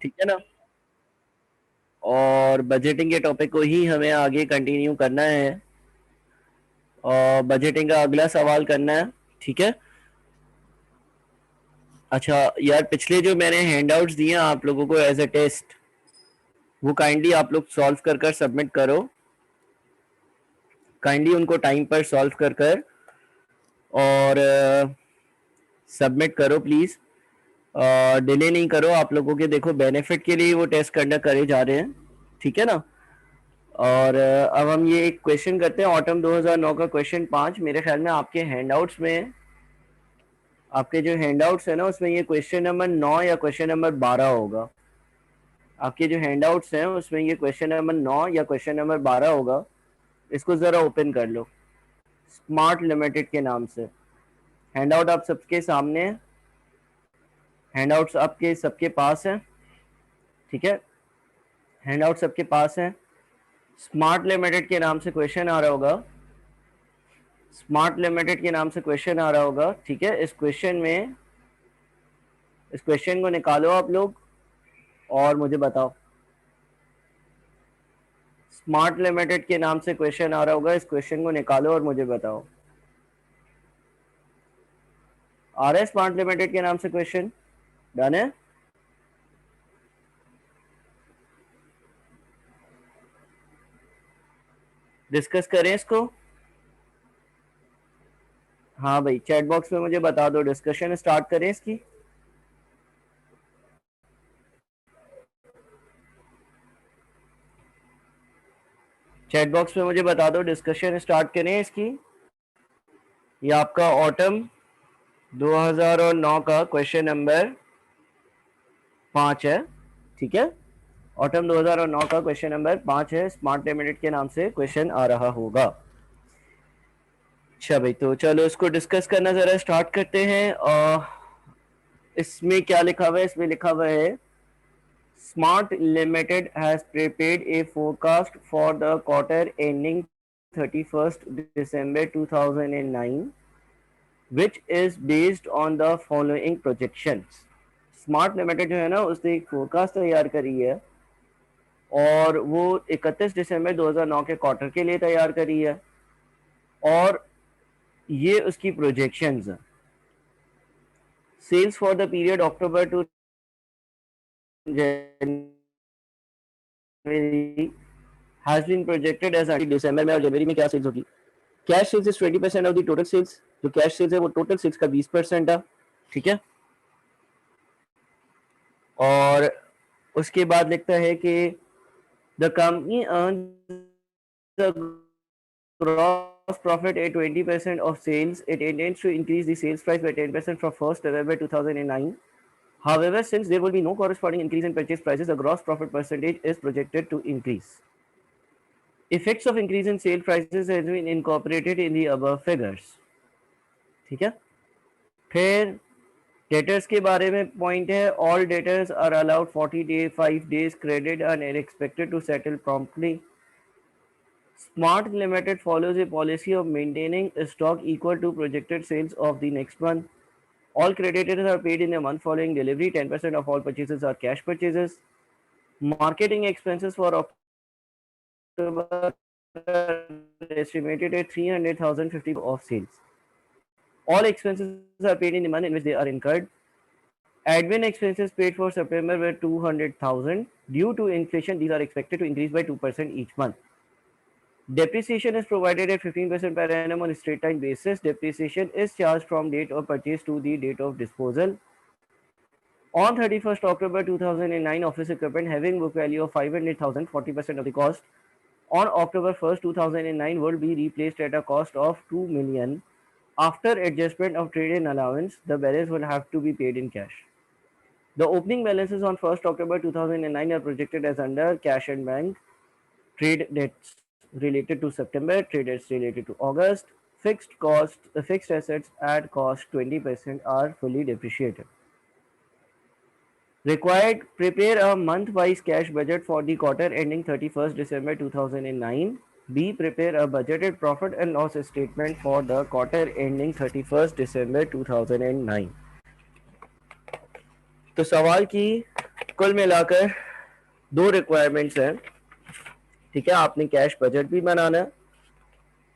ठीक है ना। और बजटिंग के टॉपिक को ही हमें आगे कंटिन्यू करना है और बजटिंग का अगला सवाल करना है। ठीक है। अच्छा यार, पिछले जो मैंने हैंडआउट्स दिए हैं आप लोगों को एज अ टेस्ट, वो काइंडली आप लोग सॉल्व कर सबमिट करो। काइंडली उनको टाइम पर सॉल्व कर और सबमिट करो प्लीज़। डिले नहीं करो। आप लोगों के देखो बेनिफिट के लिए वो टेस्ट कंडक्ट करे जा रहे हैं। ठीक है ना। और अब हम ये एक क्वेश्चन करते हैं, ऑटम 2009 का क्वेश्चन 5। मेरे ख्याल में आपके हैंडआउट्स में, आपके जो हैंडआउट्स है ना, उसमें ये क्वेश्चन नंबर 9 या क्वेश्चन नंबर 12 होगा। आपके जो हैंडआउट्स हैं उसमें ये क्वेश्चन नंबर 9 या क्वेश्चन नंबर 12 होगा। इसको ज़रा ओपन कर लो, स्मार्ट लिमिटेड के नाम से। हैंडआउट आप सबके सामने है, हैंडआउट्स आपके सबके पास है। ठीक है, हैंडआउट सबके पास है। स्मार्ट लिमिटेड के नाम से क्वेश्चन आ रहा होगा, स्मार्ट लिमिटेड के नाम से क्वेश्चन आ रहा होगा। ठीक है, इस क्वेश्चन में, इस क्वेश्चन को निकालो आप लोग और मुझे बताओ। स्मार्ट लिमिटेड के नाम से क्वेश्चन आ रहा होगा, इस क्वेश्चन को निकालो और मुझे बताओ। आ रहा है स्मार्ट लिमिटेड के नाम से क्वेश्चन? डन है। डिस्कस करें इसको। हाँ भाई, चैट बॉक्स में मुझे बता दो, डिस्कशन स्टार्ट करें इसकी। चैट बॉक्स में मुझे बता दो, डिस्कशन स्टार्ट करें इसकी। ये आपका ऑटम 2009 का क्वेश्चन नंबर 5 है। ठीक है, ऑटम 2009 का क्वेश्चन नंबर 5 है। स्मार्ट लिमिटेड के नाम से क्वेश्चन आ रहा होगा। अच्छा भाई, तो चलो इसको डिस्कस करना जरा स्टार्ट करते हैं। इसमें क्या लिखा हुआ है? इसमें लिखा हुआ है, Smart Limited has prepared a forecast for the quarter ending 31st December 2009, which is based on the following projections. Smart Limited जो है ना, उसने एक फोरकास्ट तैयार करी है और वो 31 दिसंबर 2009 के क्वार्टर के लिए तैयार करी है और ये उसकी प्रोजेक्शंस हैं। Sales for the period October to January has been projected as दिसंबर में और जनवरी में क्या सेल्स होगी? Cash sales is 20% of the total sales. जो कैश सेल्स है वो टोटल सेल्स का 20% है। ठीक है, और उसके बाद लिखता है कि the company earns gross profit at 20% of sales. It intends to increase the sales price by 10% from 1st November 2009. However, since there will be no corresponding increase in purchase prices, the gross profit percentage is projected to increase. Effects of increase in sale prices has been incorporated in the above figures. ठीक है, फिर debtors के बारे में point है, all debtors are allowed 45 days credit and are expected to settle promptly. Smart Limited follows a policy of maintaining a stock equal to projected sales of the next month. All creditors are paid in the month following delivery. 10% of all purchases are cash purchases. Marketing expenses for October are estimated at 300,050 of sales. All expenses are paid in the month in which they are incurred. Admin expenses paid for September were 200,000. Due to inflation, these are expected to increase by 2% each month. Depreciation is provided at 15% per annum on a straight line basis. Depreciation is charged from date of purchase to the date of disposal. On 31st October 2009, office equipment having book value of 500,000, 40% of the cost, on October 1st, 2009 will be replaced at a cost of 2 million. After adjustment of trade-in allowance, the balance will have to be paid in cash. The opening balances on 1st October 2009 are projected as under cash and bank, trade debts related to September, trade debts related to August, fixed cost, fixed assets at cost 20% are fully depreciated. Required, prepare a month-wise cash budget for the quarter ending 31st December 2009. B. Prepare a budgeted profit and loss statement for the quarter ending 31st December 2009. तो सवाल की कुल मिलाकर दो requirements हैं, ठीक है। आपने कैश बजट भी बनाना है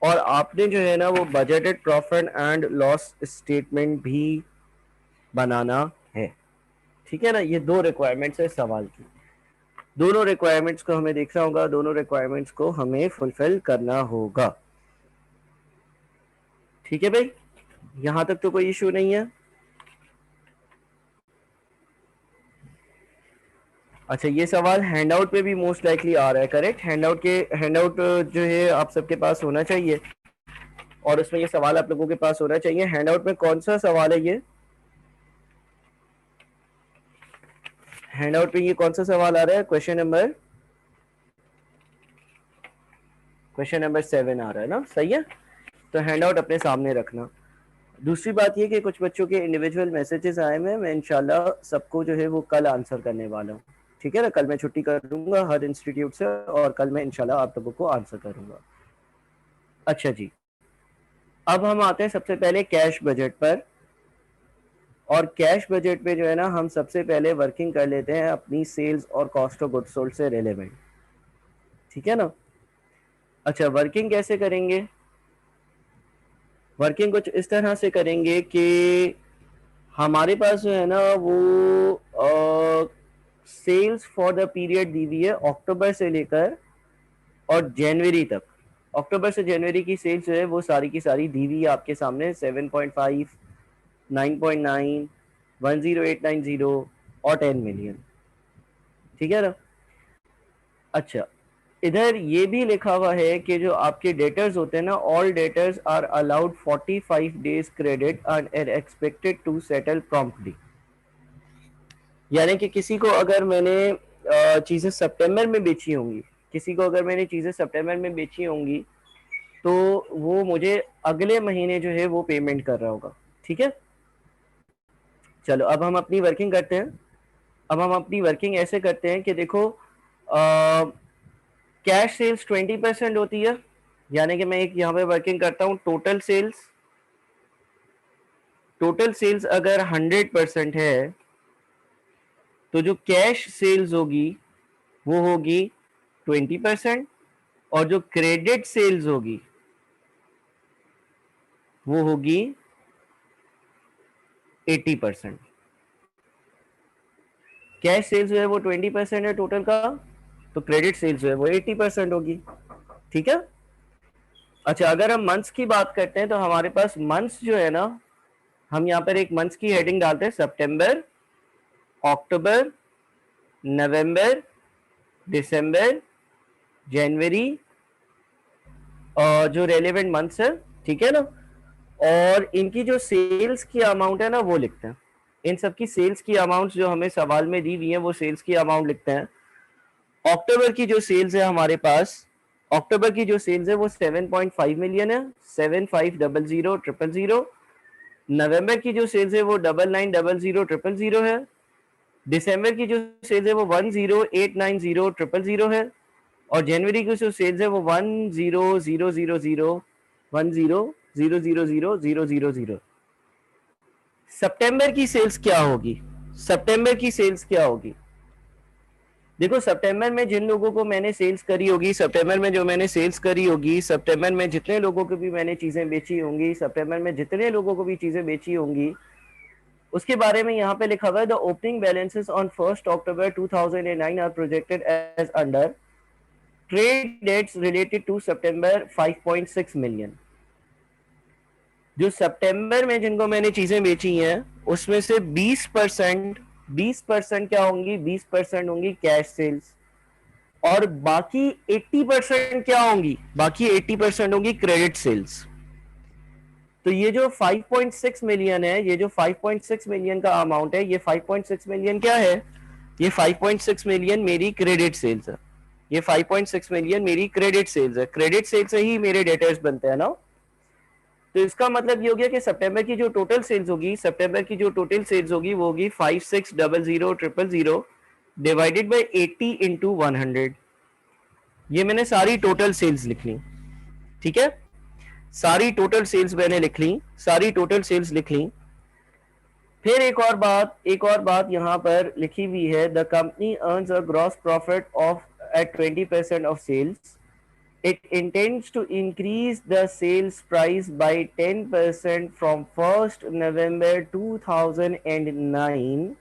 और आपने जो है ना वो budgeted profit and loss statement भी बनाना है, ठीक है ना। ये दो रिक्वायरमेंट्स है सवाल की। दोनों रिक्वायरमेंट्स को हमें देखना होगा, दोनों रिक्वायरमेंट्स को हमें फुलफिल करना होगा, ठीक है भाई। यहां तक तो कोई इशू नहीं है। अच्छा, ये सवाल हैंडआउट पे भी मोस्ट लाइकली आ रहा है, करेक्ट। हैंडआउट जो है आप सबके पास होना चाहिए और उसमें ये सवाल आप लोगों के पास होना चाहिए। हैंडआउट में कौन सा सवाल है ये? हैंडआउट में ये कौन सा सवाल आ रहा है? क्वेश्चन नंबर 7 आ रहा है ना, सही है। तो हैंडआउट अपने सामने रखना। दूसरी बात ये कि कुछ बच्चों के इंडिविजुअल मैसेजेस आए हैं, मैं इंशाल्लाह सबको जो है वो कल आंसर करने वाला हूँ, ठीक है ना। कल मैं छुट्टी कर दूंगा हर इंस्टीट्यूट से और कल मैं इंशाल्लाह आप लोगों को आंसर करूंगा। अच्छा जी, अब हम आते हैं सबसे पहले कैश बजट पर। और कैश बजट पे जो है ना हम सबसे पहले वर्किंग कर लेते हैं अपनी सेल्स और कॉस्ट ऑफ गुड्स सोल्ड से रिलेवेंट, ठीक है ना। अच्छा, वर्किंग कैसे करेंगे? वर्किंग कुछ इस तरह से करेंगे कि हमारे पास जो है ना वो सेल्स फॉर द पीरियड दी हुई है अक्टूबर से लेकर और जनवरी तक। अक्टूबर से जनवरी की सेल्स जो है वो सारी की सारी दी हुई है आपके सामने, 7.5, 9.9, 10890 और 10 मिलियन, ठीक है ना। अच्छा, इधर ये भी लिखा हुआ है कि जो आपके डेटर्स होते हैं ना, all debtors are allowed 45 days credit and are expected to settle promptly. यानी कि किसी को अगर मैंने चीज़ें सितंबर में बेची होंगी, किसी को अगर मैंने चीज़ें सितंबर में बेची होंगी तो वो मुझे अगले महीने जो है वो पेमेंट कर रहा होगा, ठीक है। चलो अब हम अपनी वर्किंग करते हैं। अब हम अपनी वर्किंग ऐसे करते हैं कि देखो कैश सेल्स 20% होती है, यानी कि मैं एक यहाँ पे वर्किंग करता हूँ। टोटल सेल्स अगर 100% है तो जो कैश सेल्स होगी वो होगी 20% और जो क्रेडिट सेल्स होगी वो होगी 80%। कैश सेल्स जो है वो 20% है टोटल का, तो क्रेडिट सेल्स जो है वो 80% होगी, ठीक है। अच्छा, अगर हम मंथ्स की बात करते हैं तो हमारे पास मंथ्स जो है ना, हम यहाँ पर एक मंथ्स की हेडिंग डालते हैं, सितंबर, अक्टूबर, नवंबर, दिसंबर, जनवरी और जो रेलेवेंट मंथ्स है, ठीक है ना। और इनकी जो सेल्स की अमाउंट है ना वो लिखते हैं। इन सब की सेल्स की अमाउंट जो हमें सवाल में दी हुई है वो सेल्स की अमाउंट लिखते हैं। अक्टूबर की जो सेल्स है हमारे पास, अक्टूबर की जो सेल्स है वो 7.5 मिलियन है, 75000000। नवंबर की जो सेल्स है वो 99000000 है। दिसंबर की जो सेल्स है वो 1089000 है और जनवरी की जो सेल्स है वो 10000000। सितंबर की सेल्स क्या होगी? सितंबर की सेल्स क्या होगी? देखो, सितंबर में जिन लोगों को मैंने सेल्स करी होगी, सितंबर में जो मैंने सेल्स करी होगी, सितंबर में जितने लोगों को भी मैंने चीजें बेची होंगी, सितंबर में जितने लोगों को भी चीजें बेची होंगी, उसके बारे में यहाँ पे लिखा हुआ है द ओपनिंग बैलेंसेस ऑन 1 अक्टूबर 2009 are projected as under trade debts related to September 5.6 million. जो सितंबर में जिनको मैंने चीजें बेची हैं उसमें से 20% क्या होंगी? 20% होंगी कैश सेल्स और बाकी 80% क्या होंगी? बाकी 80% होंगी क्रेडिट सेल्स। तो ये जो 5.6 मिलियन है, ये जो 5.6 मिलियन का अमाउंट है, ये 5.6 मिलियन क्या है? ये 5.6 मिलियन मेरी क्रेडिट सेल्स है। ये 5.6 मिलियन मेरी क्रेडिट सेल्स है। क्रेडिट सेल्स से ही मेरे डेटर्स बनते हैं ना। तो इसका मतलब ये हो गया कि सितंबर की जो टोटल सेल्स होगी, सितंबर की जो टोटल सेल्स होगी वो होगी 56000000 डिवाइडेड बाय 80 इंटू 100। ये मैंने सारी टोटल सेल्स लिख ली, ठीक है। सारी टोटल सेल्स मैंने लिख ली, सारी टोटल सेल्स लिख ली। फिर एक और बात यहाँ पर लिखी हुई है, the company earns a gross profit of at 20% of sales. It intends to increase the sales price by 10% from 1st November 2009.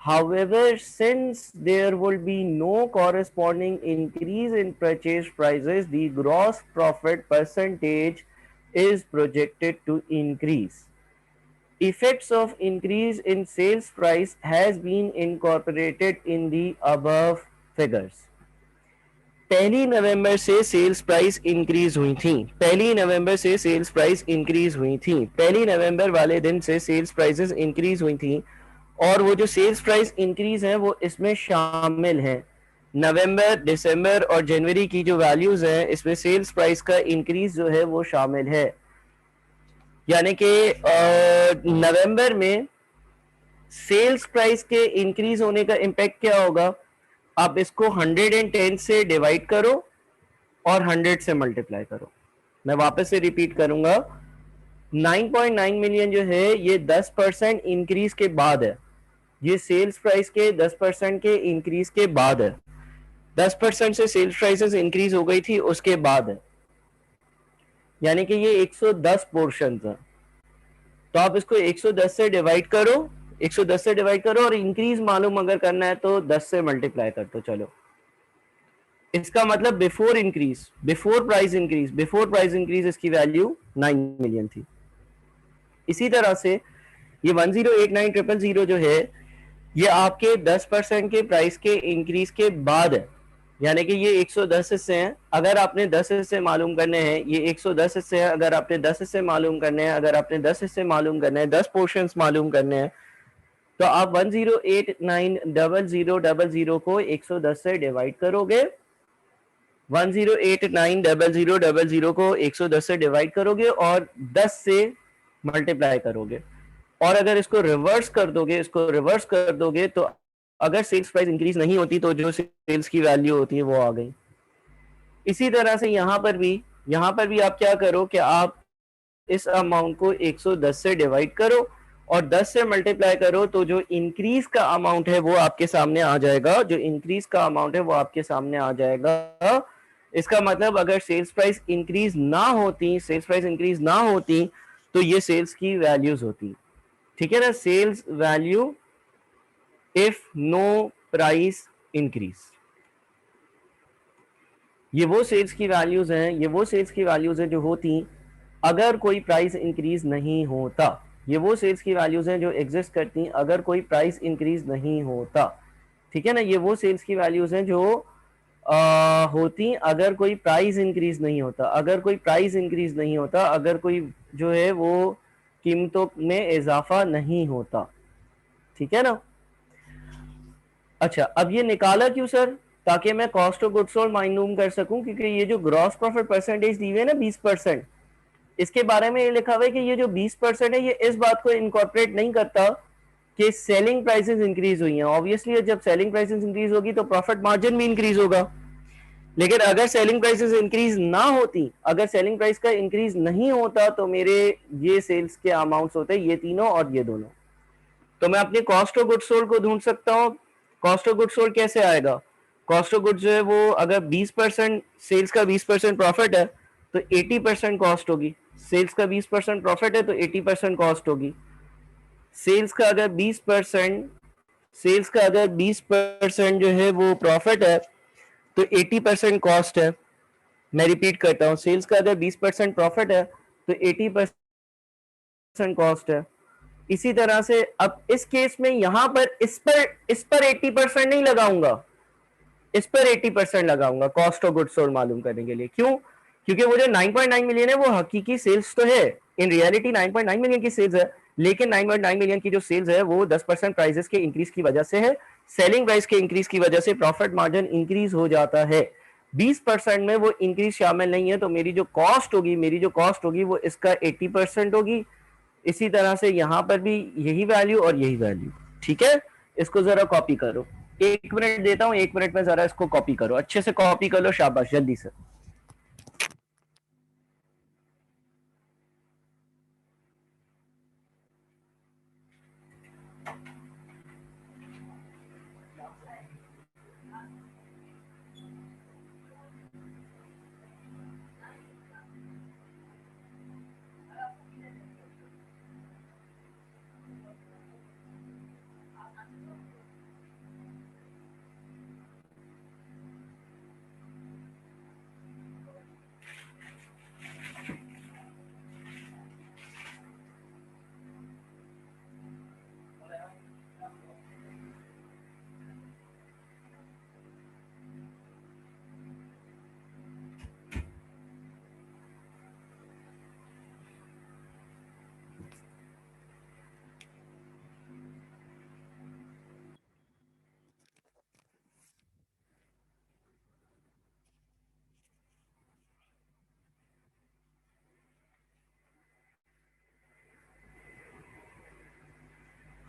However, since there will be no corresponding increase in purchase prices, the gross profit percentage is projected to increase. Effects of increase in sales price has been incorporated in the above figures. 1 November से sales price increase हुई थी, 1 November से sales price increase हुई थी, 1 नवंबर वाले दिन से sales prices increase हुई थी, और वो जो सेल्स प्राइस इंक्रीज है वो इसमें शामिल है. नवंबर, दिसंबर और जनवरी की जो वैल्यूज हैं इसमें सेल्स प्राइस का इंक्रीज जो है वो शामिल है. यानी कि नवंबर में सेल्स प्राइस के इंक्रीज होने का इम्पैक्ट क्या होगा, आप इसको 110 से डिवाइड करो और 100 से मल्टीप्लाई करो. मैं वापस से रिपीट करूंगा, 9.9 मिलियन जो है ये 10% इंक्रीज के बाद है. ये सेल्स प्राइस के 10% के इंक्रीज के बाद है. 10% से सेल्स प्राइसेस इंक्रीज हो गई थी उसके बाद है, यानी कि ये 110 पोर्शन है. तो आप इसको 110 से डिवाइड करो, 110 से डिवाइड करो और इंक्रीज मालूम अगर करना है तो 10 से मल्टीप्लाई कर दो. चलो, इसका मतलब before increase, before price increase इसकी वैल्यू 9 मिलियन थी. इसी तरह से ये 1089,000 जो है ये आपके 10% के प्राइस के इंक्रीज के बाद है. यानी कि ये 110 हिस्से हैं, अगर आपने 10 हिस्से मालूम करने हैं, ये 110 हिस्से हैं, अगर आपने 10 हिस्से मालूम करने हैं, अगर आपने 10 हिस्से मालूम करने हैं, 10 पोर्शंस मालूम करने हैं, तो आप 1089,000 को 110 से डिवाइड करोगे, 1089,000 को 110 से डिवाइड करोगे और 10 से मल्टीप्लाई करोगे. और अगर इसको रिवर्स कर दोगे तो अगर सेल्स प्राइस इंक्रीज नहीं होती तो जो सेल्स की वैल्यू होती है वो आ गई. इसी तरह से यहाँ पर भी आप क्या करो कि आप इस अमाउंट को 110 से डिवाइड करो और 10 से मल्टीप्लाई करो, तो जो इंक्रीज का अमाउंट है वो आपके सामने आ जाएगा. इसका मतलब अगर सेल्स प्राइस इंक्रीज ना होती तो ये सेल्स की वैल्यूज होती. ठीक है ना, sales value if no price increase. ये वो सेल्स की वैल्यूज हैं जो होती अगर कोई प्राइस इंक्रीज नहीं होता. ये वो सेल्स की वैल्यूज हैं जो एग्जिस्ट करती अगर कोई प्राइस इंक्रीज नहीं होता. ठीक है ना, ये वो सेल्स की वैल्यूज हैं जो होती अगर कोई प्राइस इंक्रीज नहीं होता, अगर कोई जो है वो कीमतों में इजाफा नहीं होता. ठीक है ना. अच्छा, अब ये निकाला क्यों सर, ताकि मैं कॉस्ट ऑफ गुड्स सोल्ड मालूम कर सकूं, क्योंकि ये जो ग्रॉस प्रॉफिट परसेंटेज दी हुई है ना 20%, इसके बारे में ये लिखा हुआ है कि ये जो 20% है ये इस बात को इनकॉर्पोरेट नहीं करता कि सेलिंग प्राइसेस इंक्रीज हुई हैं. ऑब्वियसली जब सेलिंग प्राइसेस इंक्रीज होगी तो प्रॉफिट मार्जिन भी इंक्रीज होगा. लेकिन अगर सेलिंग प्राइसेस इंक्रीज ना होती, अगर सेलिंग प्राइस का इंक्रीज नहीं होता तो मेरे ये सेल्स के अमाउंट्स होते ये तीनों और ये दोनों. तो मैं अपने कॉस्ट ऑफ गुड्स सोल्ड को ढूंढ सकता हूँ. कॉस्ट ऑफ गुड्स सोल्ड कैसे आएगा, कॉस्ट ऑफ गुड्स जो है वो अगर 20% सेल्स का 20% प्रॉफिट है तो 80% कॉस्ट होगी. सेल्स का 20% प्रॉफिट है तो 80% कॉस्ट होगी. सेल्स का अगर 20% जो है वो प्रॉफिट है तो 80% कॉस्ट है. मैं रिपीट करता हूँ, सेल्स का अगर 20% प्रॉफिट है तो 80% कॉस्ट है. इसी तरह से अब इस केस में यहां पर इस पर 80% नहीं लगाऊंगा, इस पर 80% लगाऊंगा कॉस्ट ऑफ गुड्स सोल्ड मालूम करने के लिए. क्यों, क्योंकि वो जो 9.9 मिलियन है वो हकीकी सेल्स तो है, इन रियलिटी 9.9 मिलियन की सेल्स है, लेकिन 9.9 मिलियन की जो सेल्स है वो 10% प्राइसेस के इंक्रीज की वजह से है. सेलिंग प्राइस के इंक्रीज की वजह से प्रॉफिट मार्जिन इंक्रीज हो जाता है. 20% में वो इंक्रीज शामिल नहीं है, तो मेरी जो कॉस्ट होगी वो इसका 80% होगी. इसी तरह से यहां पर भी यही वैल्यू और यही वैल्यू. ठीक है, इसको जरा कॉपी करो. 1 मिनट देता हूं, 1 मिनट में जरा इसको कॉपी करो, अच्छे से कॉपी कर लो, शाबाश, जल्दी से.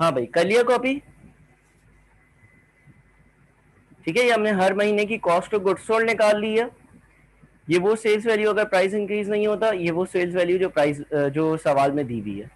हाँ भाई, कर लिया कॉपी? ठीक है, ये हमने हर महीने की कॉस्ट ऑफ गुड्स सोल्ड निकाल ली है। ये वो सेल्स वैल्यू अगर प्राइस इंक्रीज नहीं होता, ये वो सेल्स वैल्यू जो प्राइस जो सवाल में दी हुई है।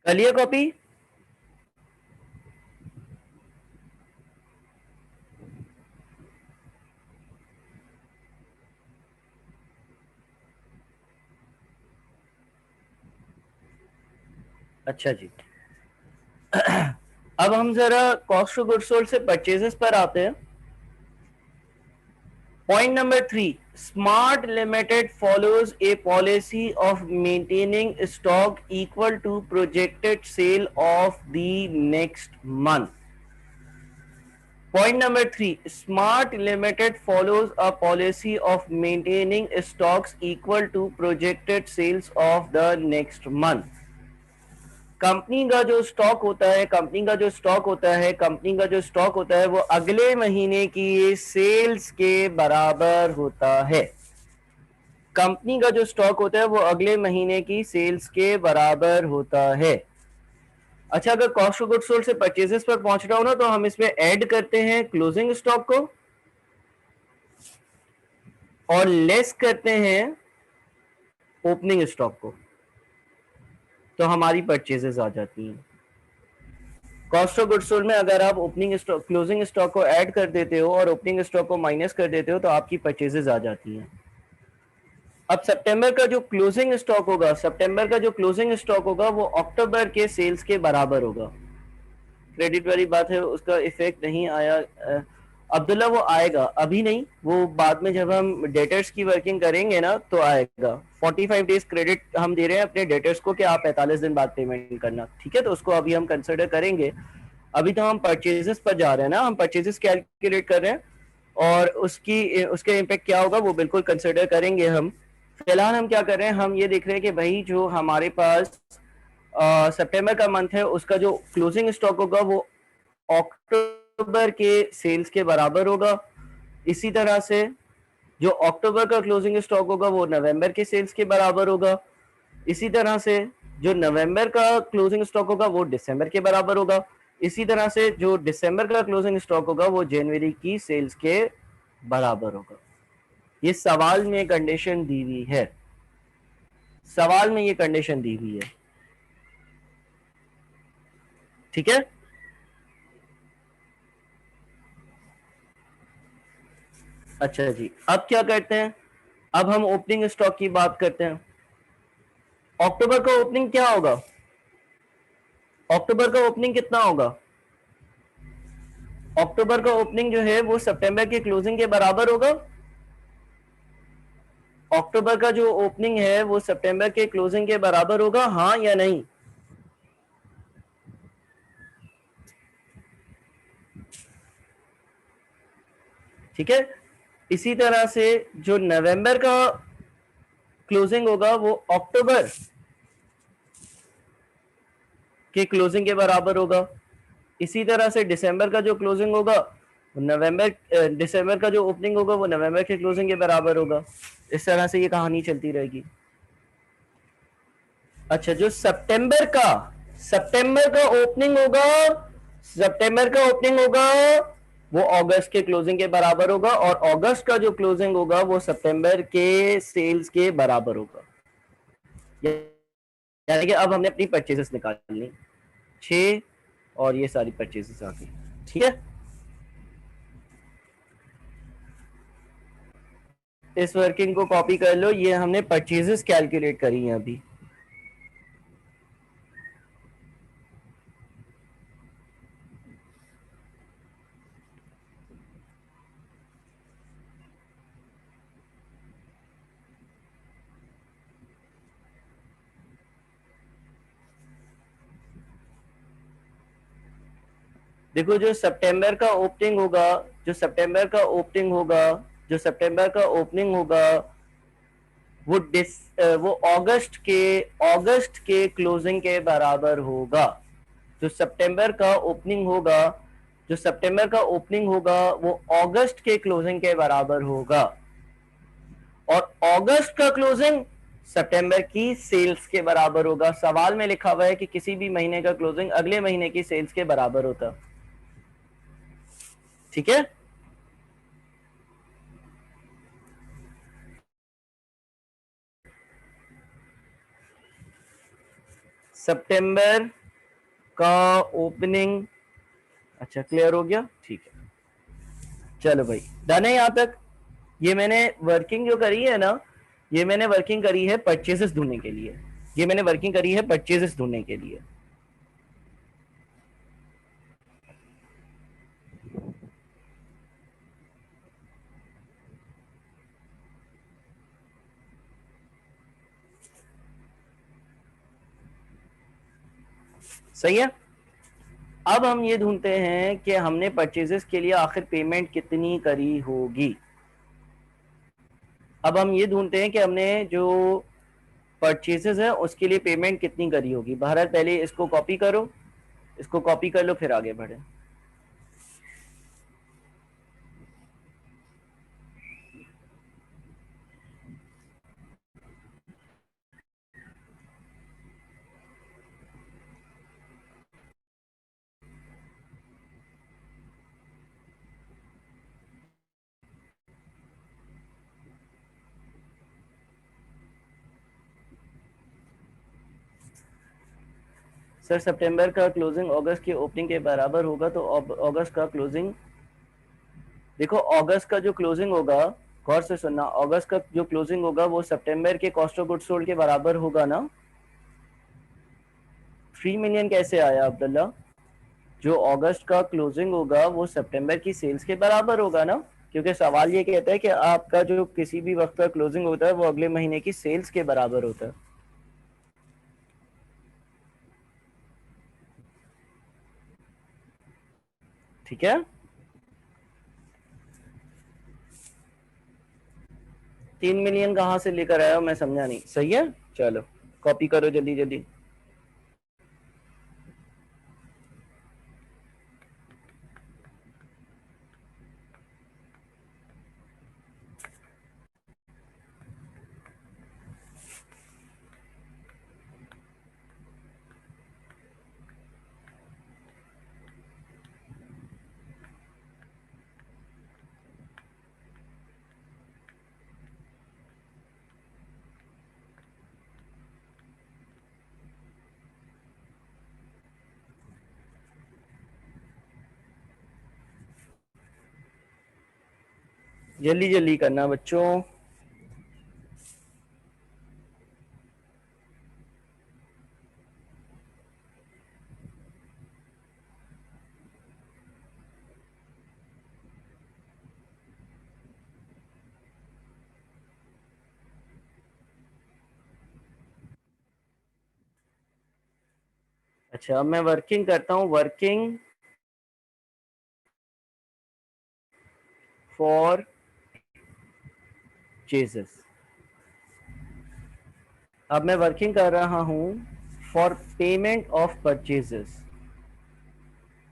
कर लिया कॉपी? अच्छा जी। अब हम जरा कॉस्ट ऑफ गुड्स सोल्ड से परचेजेस पर आते हैं। Point number 3, Smart Limited follows a policy of maintaining stock equal to projected sale of the next month. Point number 3, Smart Limited follows a policy of maintaining stocks equal to projected sales of the next month. Company का जो stock होता है, वो अगले महीने की sales के बराबर होता है। कंपनी का जो स्टॉक होता है वो अगले महीने की सेल्स के बराबर होता है। अच्छा, अगर कॉस्ट ऑफ गुड्स सोल्ड से परचेजेस पर पहुंच रहा हो ना, तो हम इसमें ऐड करते हैं क्लोजिंग स्टॉक को और लेस करते हैं ओपनिंग स्टॉक को, तो हमारी परचेजेस आ जाती हैं। कॉस्ट ऑफ गुड्स सोल्ड में अगर आप ओपनिंग स्टॉक क्लोजिंग स्टॉक को ऐड कर देते हो और ओपनिंग स्टॉक को माइनस कर देते हो, तो आपकी परचेजेस आ जाती हैं। अब सितंबर का जो क्लोजिंग स्टॉक होगा वो अक्टूबर के सेल्स के बराबर होगा। क्रेडिट वाली बात है, उसका इफेक्ट नहीं आया अब्दुल्ला, वो आएगा, अभी नहीं, वो बाद में जब हम डेटर्स की वर्किंग करेंगे ना तो आएगा। 45 डेज क्रेडिट हम दे रहे हैं अपने डेटर्स को कि आप 45 दिन बाद पेमेंट करना, ठीक है, तो उसको अभी हम कंसिडर करेंगे। अभी तो हम परचेजेस पर जा रहे हैं ना, हम परचेजेस कैलकुलेट कर रहे हैं और उसके इम्पेक्ट क्या होगा वो बिल्कुल कंसिडर करेंगे हम। फिलहाल हम क्या कर रहे हैं, हम ये देख रहे हैं कि भाई जो हमारे पास सितंबर का मंथ है उसका जो क्लोजिंग स्टॉक होगा वो अक्टूबर के सेल्स के बराबर होगा। इसी तरह से जो अक्टूबर का क्लोजिंग स्टॉक होगा वो नवंबर के सेल्स के बराबर होगा। इसी तरह से जो नवंबर का क्लोजिंग स्टॉक होगा वो दिसंबर के बराबर होगा। इसी तरह से जो दिसंबर का क्लोजिंग स्टॉक होगा वो जनवरी की सेल्स के बराबर होगा। ये सवाल में कंडीशन दी हुई है, सवाल में ये कंडीशन दी हुई है, ठीक है। अच्छा जी, अब क्या करते हैं, अब हम ओपनिंग स्टॉक की बात करते हैं। अक्टूबर का ओपनिंग क्या होगा, अक्टूबर का ओपनिंग कितना होगा? अक्टूबर का ओपनिंग जो है वो सितंबर के क्लोजिंग के बराबर होगा। अक्टूबर का जो ओपनिंग है वो सितंबर के क्लोजिंग के बराबर होगा, हाँ या नहीं? ठीक है। इसी तरह से जो नवंबर का क्लोजिंग होगा वो अक्टूबर के क्लोजिंग के बराबर होगा। इसी तरह से दिसंबर का जो क्लोजिंग होगा दिसंबर का जो ओपनिंग होगा वो नवंबर के क्लोजिंग के बराबर होगा। इस तरह से ये कहानी चलती रहेगी। अच्छा, जो सितंबर का ओपनिंग होगा, सितंबर का ओपनिंग होगा वो अगस्त के क्लोजिंग के बराबर होगा और अगस्त का जो क्लोजिंग होगा वो सितंबर के सेल्स के बराबर होगा। यानी कि अब हमने अपनी परचेजेस निकाल ली 6 और ये सारी परचेजेस आ गई, ठीक है। इस वर्किंग को कॉपी कर लो, ये हमने परचेजेस कैलकुलेट करी हैं अभी। देखो जो सितंबर का ओपनिंग होगा, जो सितंबर का ओपनिंग होगा, जो सितंबर का ओपनिंग होगा वो वो अगस्त के क्लोजिंग के बराबर होगा। जो सितंबर का ओपनिंग होगा, जो सितंबर का ओपनिंग होगा वो अगस्त के क्लोजिंग के बराबर होगा, और अगस्त का क्लोजिंग सितंबर की सेल्स के बराबर होगा। सवाल में लिखा हुआ है कि किसी भी महीने का क्लोजिंग अगले महीने की सेल्स के बराबर होता। ठीक है, सितंबर का ओपनिंग, अच्छा क्लियर हो गया, ठीक है। चलो भाई डन है यहाँ तक। ये मैंने वर्किंग जो करी है ना, ये मैंने वर्किंग करी है परचेसेस ढूंढने के लिए, ये मैंने वर्किंग करी है परचेसेस ढूंढने के लिए। सही है। अब हम ये ढूंढते हैं कि हमने परचेजेस के लिए आखिर पेमेंट कितनी करी होगी। अब हम ये ढूंढते हैं कि हमने जो परचेजेस है उसके लिए पेमेंट कितनी करी होगी। बहरहाल पहले इसको कॉपी करो, इसको कॉपी कर लो फिर आगे बढ़े। सर सितंबर का क्लोजिंग अगस्त के ओपनिंग के बराबर होगा, तो अगस्त का क्लोजिंग, देखो अगस्त का जो क्लोजिंग होगा, गौर से सुनना, अगस्त का जो क्लोजिंग होगा वो सितंबर के कॉस्ट ऑफ गुड्स सोल्ड के बराबर होगा ना। 3 मिलियन कैसे आया अब्दुल्ला? जो अगस्त का क्लोजिंग होगा वो सितंबर की सेल्स के बराबर होगा ना, क्योंकि सवाल ये कहता है कि आपका जो किसी भी वक्त का क्लोजिंग होता है वो अगले महीने की सेल्स के बराबर होता है। ठीक है, 3 मिलियन कहाँ से लेकर आया हो मैं समझा नहीं। सही है, चलो कॉपी करो जल्दी जल्दी। जल्दी जल्दी करना बच्चों। अच्छा अब मैं वर्किंग करता हूँ, वर्किंग फॉर चेजेस। अब मैं वर्किंग कर रहा हूँ फॉर पेमेंट ऑफ परचेजेस।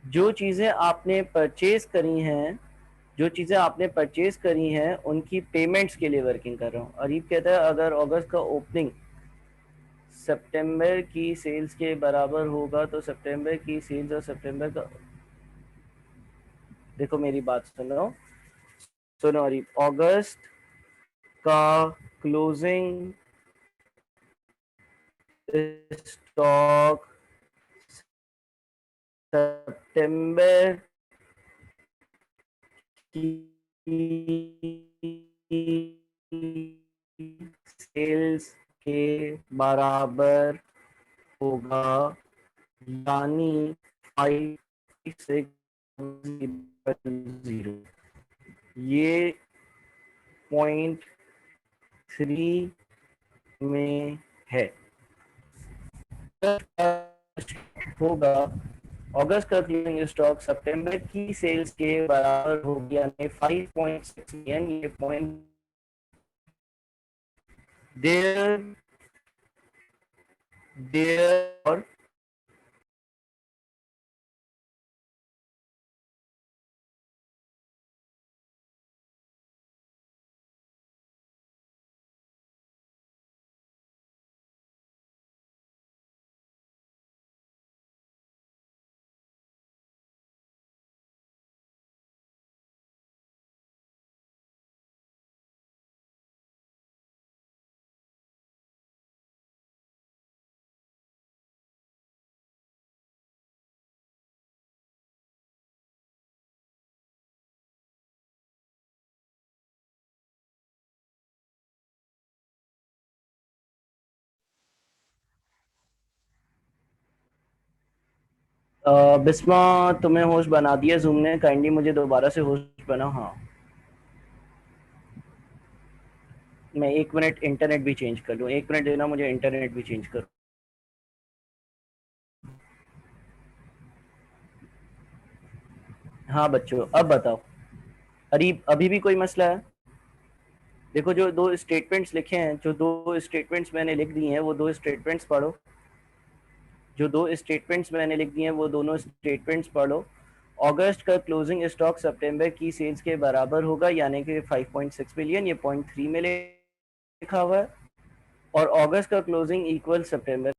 जो चीज़ें आपने परचेज करी हैं, जो चीज़ें आपने परचेज करी हैं उनकी पेमेंट्स के लिए वर्किंग कर रहा हूँ। अरीब कहता है अगर अगस्त का ओपनिंग सितंबर की सेल्स के बराबर होगा तो सितंबर की सेल्स और सितंबर का, देखो मेरी बात सुनो, सुनो अरीब, अगस्त का क्लोजिंग स्टॉक सितंबर की सेल्स के बराबर होगा, यानी 5600। ये 0.3 में है होगा अगस्त का क्लोजिंग स्टॉक सितंबर की सेल्स के बराबर हो गया, यानी 5.6 मिलियन। ये पॉइंट देयर देयर और बिस्मा, तुम्हें होस्ट बना दिया जूम ने, काइंडली मुझे दोबारा से होस्ट बना। हाँ, मैं 1 मिनट इंटरनेट भी चेंज कर लूँ, 1 मिनट देना मुझे, इंटरनेट भी चेंज कर। हाँ बच्चों, अब बताओ। अरे अभी भी कोई मसला है? देखो, जो दो स्टेटमेंट्स लिखे हैं, जो दो स्टेटमेंट्स मैंने लिख दिए हैं, वो दो स्टेटमेंट्स पढ़ो। जो दो स्टेटमेंट्स मैंने लिख दिए हैं, वो दोनों स्टेटमेंट्स पढ़ो। अगस्त का क्लोजिंग स्टॉक सितंबर की सेल्स के बराबर होगा, यानी कि 5.6 मिलियन, ये 0.3 में लिखा हुआ है। और अगस्त का क्लोजिंग इक्वल सितंबर।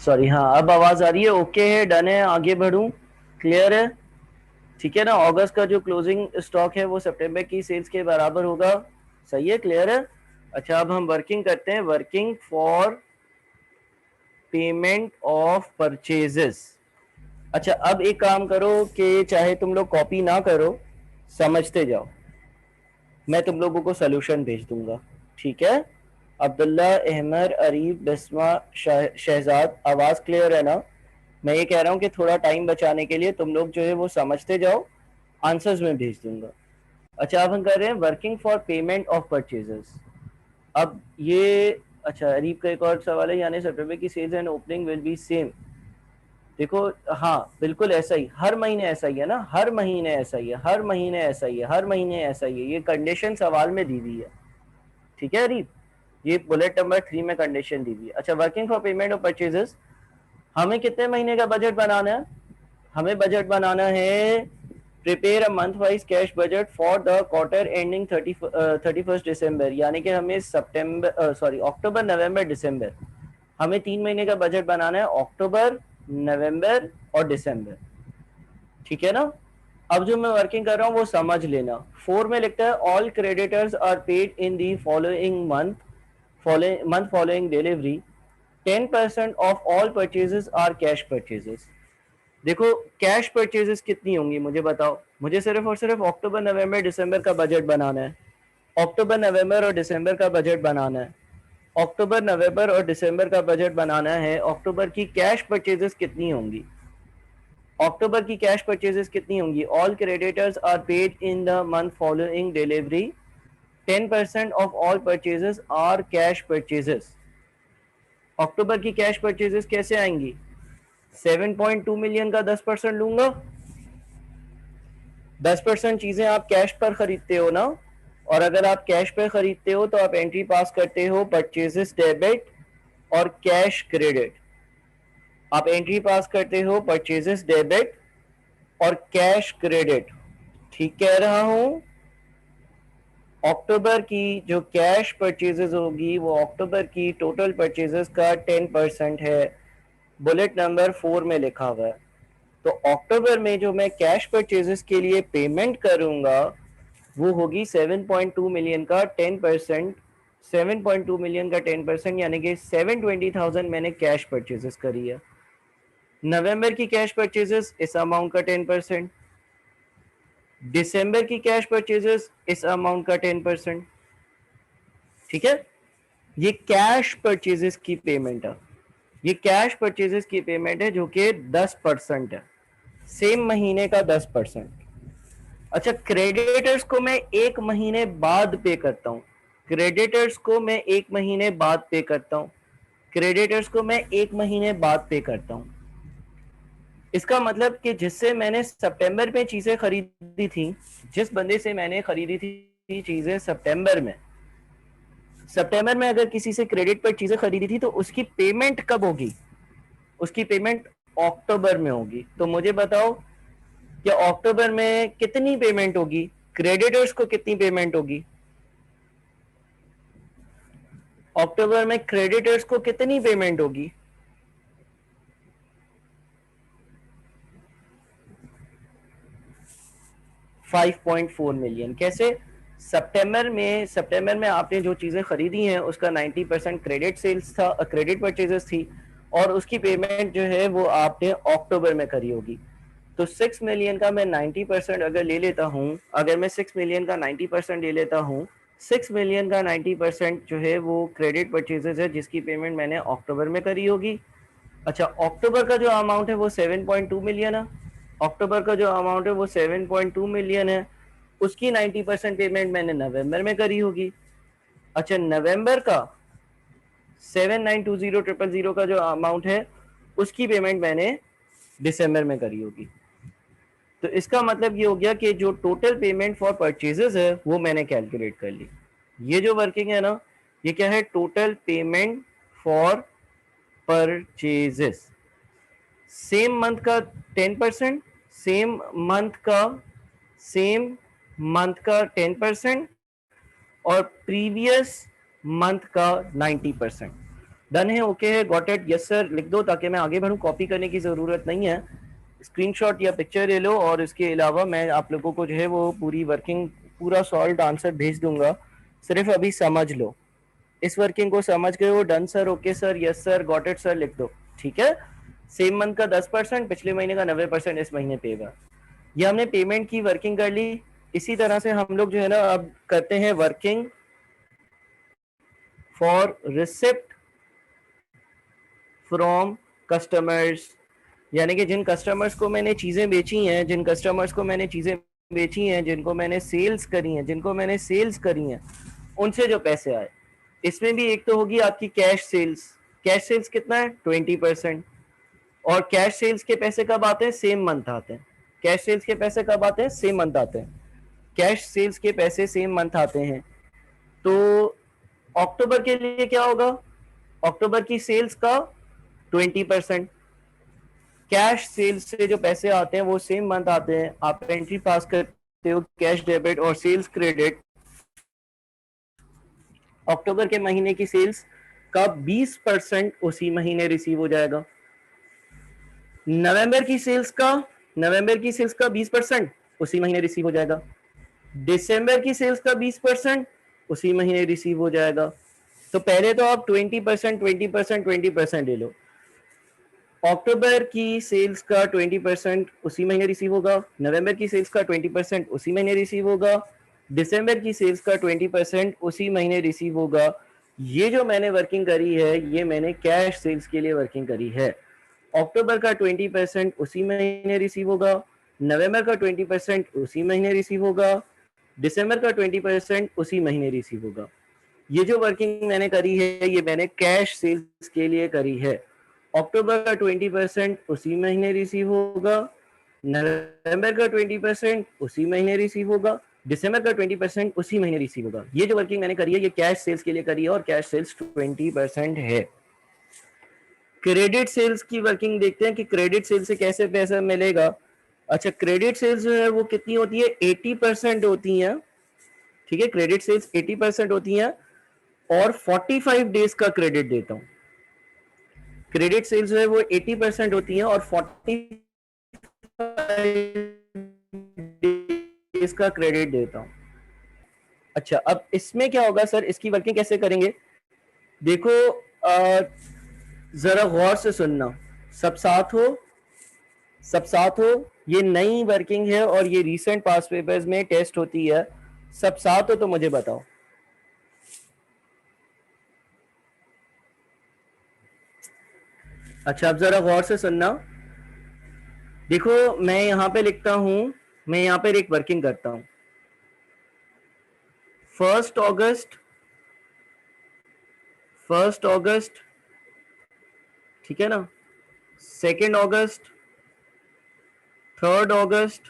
सॉरी, हाँ अब आवाज आ रही है? ओके है, डन है, आगे बढ़ूं? क्लियर है? ठीक है ना? अगस्त का जो क्लोजिंग स्टॉक है वो सितंबर की सेल्स के बराबर होगा। सही है? क्लियर है? अच्छा, अब हम वर्किंग करते हैं, working for payment of purchases. अच्छा, अब एक काम करो कि चाहे तुम लोग कॉपी ना करो, समझते जाओ, मैं तुम लोगों को सोल्यूशन भेज दूंगा। ठीक है? अब्दुल्ला, अहमद, अरीब, बिस्मा, शहजाद, आवाज क्लियर है ना? मैं ये कह रहा हूँ कि थोड़ा टाइम बचाने के लिए तुम लोग जो है वो समझते जाओ, आंसर्स में भेज दूंगा। अच्छा, अब हम कर रहे हैं working for payment of purchases. अब ये, अच्छा, अरीब का एक और सवाल है, यानी सितंबर की sales and opening will be same. देखो, हाँ बिल्कुल ऐसा ही, हर महीने ऐसा ही है ना, हर महीने ऐसा ही है, हर महीने ऐसा ही है, हर महीने ऐसा ही है, ये कंडीशन सवाल में दी हुई है। ठीक है अरीब? ये बुलेट नंबर 3 में कंडीशन दी हुई है। अच्छा, working for payment of purchases, हमें कितने महीने का बजट बनाना है? हमें बजट बनाना है, prepare a month wise cash budget for the quarter ending 31 दिसंबर, यानी कि हमें सितंबर, सॉरी, अक्टूबर, नवंबर, दिसंबर, हमें 3 महीने का बजट बनाना है, अक्टूबर, नवंबर और दिसंबर। ठीक है ना? अब जो मैं वर्किंग कर रहा हूँ वो समझ लेना। 4 में लिखता है all creditors are paid in the following month, following delivery, 10% of all purchases are cash purchases. देखो, कैश परचेजेस कितनी होंगी मुझे बताओ, मुझे सिर्फ और सिर्फ अक्टूबर, नवंबर, दिसंबर का बजट बनाना है। अक्टूबर, नवंबर और दिसंबर का बजट बनाना है। अक्टूबर, नवंबर और दिसंबर का बजट बनाना है। अक्टूबर की कैश परचेजेस कितनी होंगी? अक्टूबर की कैश परचेजेस कितनी होंगी? All creditors are paid in the month following delivery, 10% of all purchases are cash purchases. October की कैश परचेजेस कैसे आएंगी? 7.2 मिलियन का 10% लूंगा, 10% चीजें आप कैश पर खरीदते हो ना, और अगर आप कैश पर खरीदते हो तो आप एंट्री पास करते हो परचेजेस डेबिट और कैश क्रेडिट। आप एंट्री पास करते हो परचेजेस डेबिट और कैश क्रेडिट। ठीक कह रहा हूं? अक्टूबर की जो कैश परचेजेस होगी वो अक्टूबर की टोटल परचेजेस का 10% है, बुलेट नंबर 4 में लिखा हुआ है। तो अक्टूबर में जो मैं कैश परचेजेस के लिए पेमेंट करूंगा वो होगी 7.2 मिलियन का 10%। 7.2 मिलियन का 10% यानी कि 720,000 मैंने कैश परचेजेस करी है। नवंबर की कैश परचेजेस इस अमाउंट का 10%, दिसंबर की कैश परचेजेस इस अमाउंट का 10%। ठीक है, ये कैश परचेजेस की पेमेंट है। ये कैश परचेजेस की पेमेंट है जो कि 10% है, सेम महीने का 10%। अच्छा, क्रेडिटर्स को मैं एक महीने बाद पे करता हूं। क्रेडिटर्स को मैं एक महीने बाद पे करता हूं। क्रेडिटर्स को मैं एक महीने बाद पे करता हूं। इसका मतलब कि जिससे मैंने सितंबर में चीजें खरीदी थी, जिस बंदे से मैंने खरीदी थी चीजें सितंबर में, सितंबर में अगर किसी से क्रेडिट पर चीजें खरीदी थी तो उसकी पेमेंट कब होगी? उसकी पेमेंट अक्टूबर में होगी। तो मुझे बताओ कि अक्टूबर में कितनी पेमेंट होगी, क्रेडिटर्स को कितनी पेमेंट होगी? अक्टूबर में क्रेडिटर्स को कितनी पेमेंट होगी? 5.4 मिलियन। कैसे? सितंबर में आपने जो चीजें खरीदी हैं उसका 90% क्रेडिट सेल्स था, क्रेडिट परचेजेस थी, और उसकी पेमेंट जो है वो आपने अक्टूबर में करी होगी। तो 6 मिलियन का मैं 90% अगर ले लेता हूं, अगर मैं 6 मिलियन का 90% ले लेता हूं, 6 मिलियन का 90% जो है वो क्रेडिट परचेजेस है जिसकी पेमेंट मैंने अक्टूबर में करी होगी। अच्छा, अक्टूबर का जो अमाउंट है वो 7.2 मिलियन है। अक्टूबर का जो अमाउंट है वो 7.2 मिलियन है। उसकी 90% पेमेंट मैंने नवंबर में करी होगी। अच्छा, नवंबर का 7,920,000 का जो अमाउंट है उसकी पेमेंट मैंने दिसंबर में करी होगी। तो इसका मतलब ये हो गया कि जो टोटल पेमेंट फॉर परचेजेस है वो मैंने कैलकुलेट कर ली। ये जो वर्किंग है ना, ये क्या है? Total payment for purchases. Same month का 10%, सेम मंथ का सेम मंथ का 10%, और प्रीवियस मंथ का 90%। डन है? ओके है? Got it? यस सर लिख दो ताकि मैं आगे बढ़ूं। कॉपी करने की जरूरत नहीं है, स्क्रीनशॉट या पिक्चर ले लो, और इसके अलावा मैं आप लोगों को जो है वो पूरी वर्किंग, पूरा सॉल्व आंसर भेज दूंगा। सिर्फ अभी समझ लो, इस वर्किंग को समझ गए हो? Done sir, okay sir, yes sir, got it sir लिख दो। ठीक है, सेम मंथ का 10%, पिछले महीने का 90% इस महीने पे हुआ। ये हमने पेमेंट की वर्किंग कर ली। इसी तरह से हम लोग जो है ना अब करते हैं working for receipt from customers. यानी कि जिन कस्टमर्स को मैंने चीजें बेची हैं, जिन कस्टमर्स को मैंने चीजें बेची हैं, जिनको मैंने सेल्स करी हैं, जिनको मैंने सेल्स करी हैं, उनसे जो पैसे आए। इसमें भी एक तो होगी आपकी कैश सेल्स। कैश सेल्स कितना है? 20%। और कैश सेल्स के पैसे कब आते हैं? सेम मंथ आते हैं। कैश सेल्स के पैसे कब आते हैं? सेम मंथ आते हैं। कैश सेल्स के पैसे सेम मंथ आते हैं। तो अक्टूबर के लिए क्या होगा? अक्टूबर की सेल्स का 20%। कैश सेल्स से जो पैसे आते हैं वो सेम मंथ आते हैं। आप एंट्री पास करते हो कैश डेबिट और सेल्स क्रेडिट। अक्टूबर के महीने की सेल्स का 20% उसी महीने रिसीव हो जाएगा। नवंबर की सेल्स का, नवंबर की सेल्स का 20% उसी महीने रिसीव हो जाएगा। दिसंबर की सेल्स का 20% उसी महीने रिसीव हो जाएगा। तो पहले तो आप 20%, 20%, 20% ले लो। अक्टूबर की सेल्स का 20% उसी महीने रिसीव होगा, नवंबर की सेल्स का 20% उसी महीने रिसीव होगा, दिसंबर की सेल्स का 20% उसी महीने रिसीव होगा। ये जो मैंने वर्किंग करी है ये मैंने कैश सेल्स के लिए वर्किंग करी है। अक्टूबर का 20% उसी महीने रिसीव होगा, नवंबर का 20% उसी महीने रिसीव होगा, दिसंबर का 20% उसी महीने रिसीव होगा। ये जो वर्किंग मैंने करी है ये मैंने कैश सेल्स के लिए करी है। अक्टूबर का 20% उसी महीने रिसीव होगा, नवंबर का 20% उसी महीने रिसीव होगा, दिसंबर का 20% उसी महीने रिसीव होगा। ये जो वर्किंग मैंने करी है ये कैश सेल्स के लिए करी है और कैश सेल्स 20% है। क्रेडिट सेल्स की वर्किंग देखते हैं कि क्रेडिट सेल्स से कैसे पैसा मिलेगा। अच्छा, क्रेडिट सेल्स जो है वो कितनी होती है, 80% होती है। ठीक है, क्रेडिट सेल्स 80% होती है और 45 डेज का क्रेडिट देता हूं। क्रेडिट सेल्स जो है वो 80% होती है और 45 डेज का क्रेडिट देता हूं। अच्छा, अब इसमें क्या होगा सर, इसकी वर्किंग कैसे करेंगे? देखो, जरा गौर से सुनना, सब साथ हो, सब साथ हो। ये नई वर्किंग है और ये रीसेंट पास पेपर्स में टेस्ट होती है। सब साथ हो तो मुझे बताओ। अच्छा, अब जरा गौर से सुनना। देखो, मैं यहां पे लिखता हूं, मैं यहां पर एक वर्किंग करता हूं। 1 अगस्त, 1 अगस्त, ठीक है ना, 2 अगस्त, 3 अगस्त,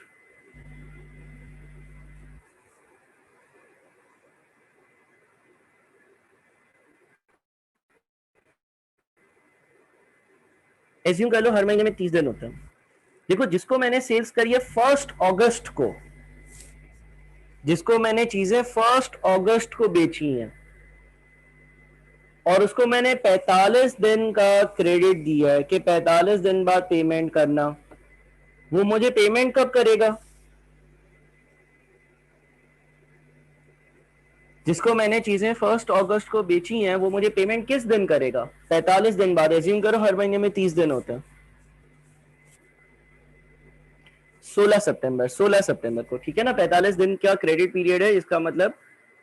एज्यूम कर लो हर महीने में 30 दिन होते हैं। देखो, जिसको मैंने सेल्स करी है 1 अगस्त को, जिसको मैंने चीजें 1 अगस्त को बेची हैं और उसको मैंने 45 दिन का क्रेडिट दिया है कि 45 दिन बाद पेमेंट करना, वो मुझे पेमेंट कब करेगा? जिसको मैंने चीजें 1 अगस्त को बेची हैं वो मुझे पेमेंट किस दिन करेगा? 45 दिन बाद। एज्यूम करो हर महीने में 30 दिन होते हैं। 16 सितंबर, 16 सितंबर को, ठीक है ना, 45 दिन का क्रेडिट पीरियड है, इसका मतलब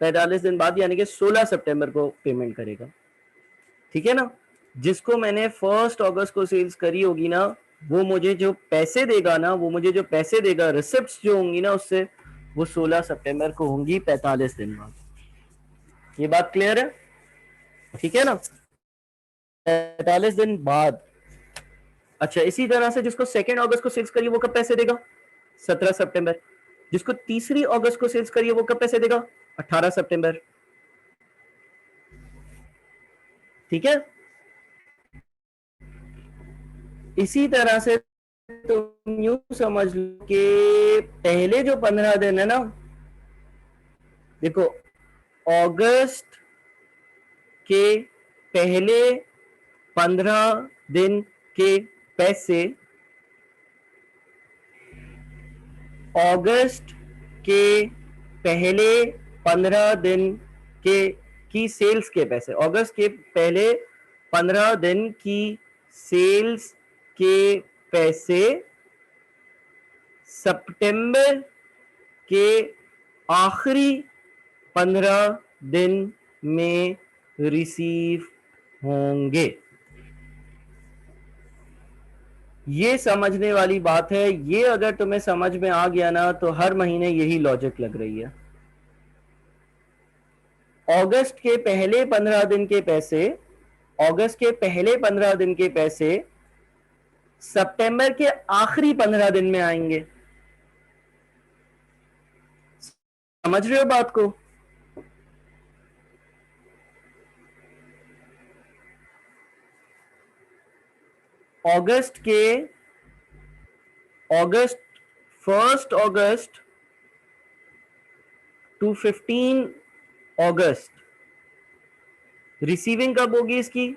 45 दिन बाद यानी कि 16 सितंबर को पेमेंट करेगा। ठीक है ना, जिसको मैंने 1 अगस्त को सेल्स करी होगी ना, वो मुझे जो पैसे देगा ना, वो मुझे जो पैसे देगा, रिसिप्ट्स जो होंगी ना उससे, वो 16 सितंबर को होंगी, 45 दिन बाद। ये बात क्लियर है? ठीक है ना, 45 दिन बाद। अच्छा, इसी तरह से जिसको 2 अगस्त को सेल्स करिए वो कब पैसे देगा? 17 सितंबर। जिसको 3 अगस्त को सेल्स करिए वो कब पैसे देगा? 18 सितंबर। ठीक है, इसी तरह से तुम यूं समझ लो कि पहले जो 15 दिन है ना, देखो, अगस्त के पहले 15 दिन के पैसे, अगस्त के पहले 15 दिन के की सेल्स के पैसे, अगस्त के पहले 15 दिन की सेल्स के पैसे सितंबर के आखिरी 15 दिन में रिसीव होंगे। ये समझने वाली बात है। ये अगर तुम्हें समझ में आ गया ना तो हर महीने यही लॉजिक लग रही है। अगस्त के पहले 15 दिन के पैसे, अगस्त के पहले 15 दिन के पैसे सितंबर के आखिरी 15 दिन में आएंगे। समझ रहे हो बात को? अगस्त के, अगस्त, 1 अगस्त टू 15 अगस्त रिसीविंग कब होगी इसकी?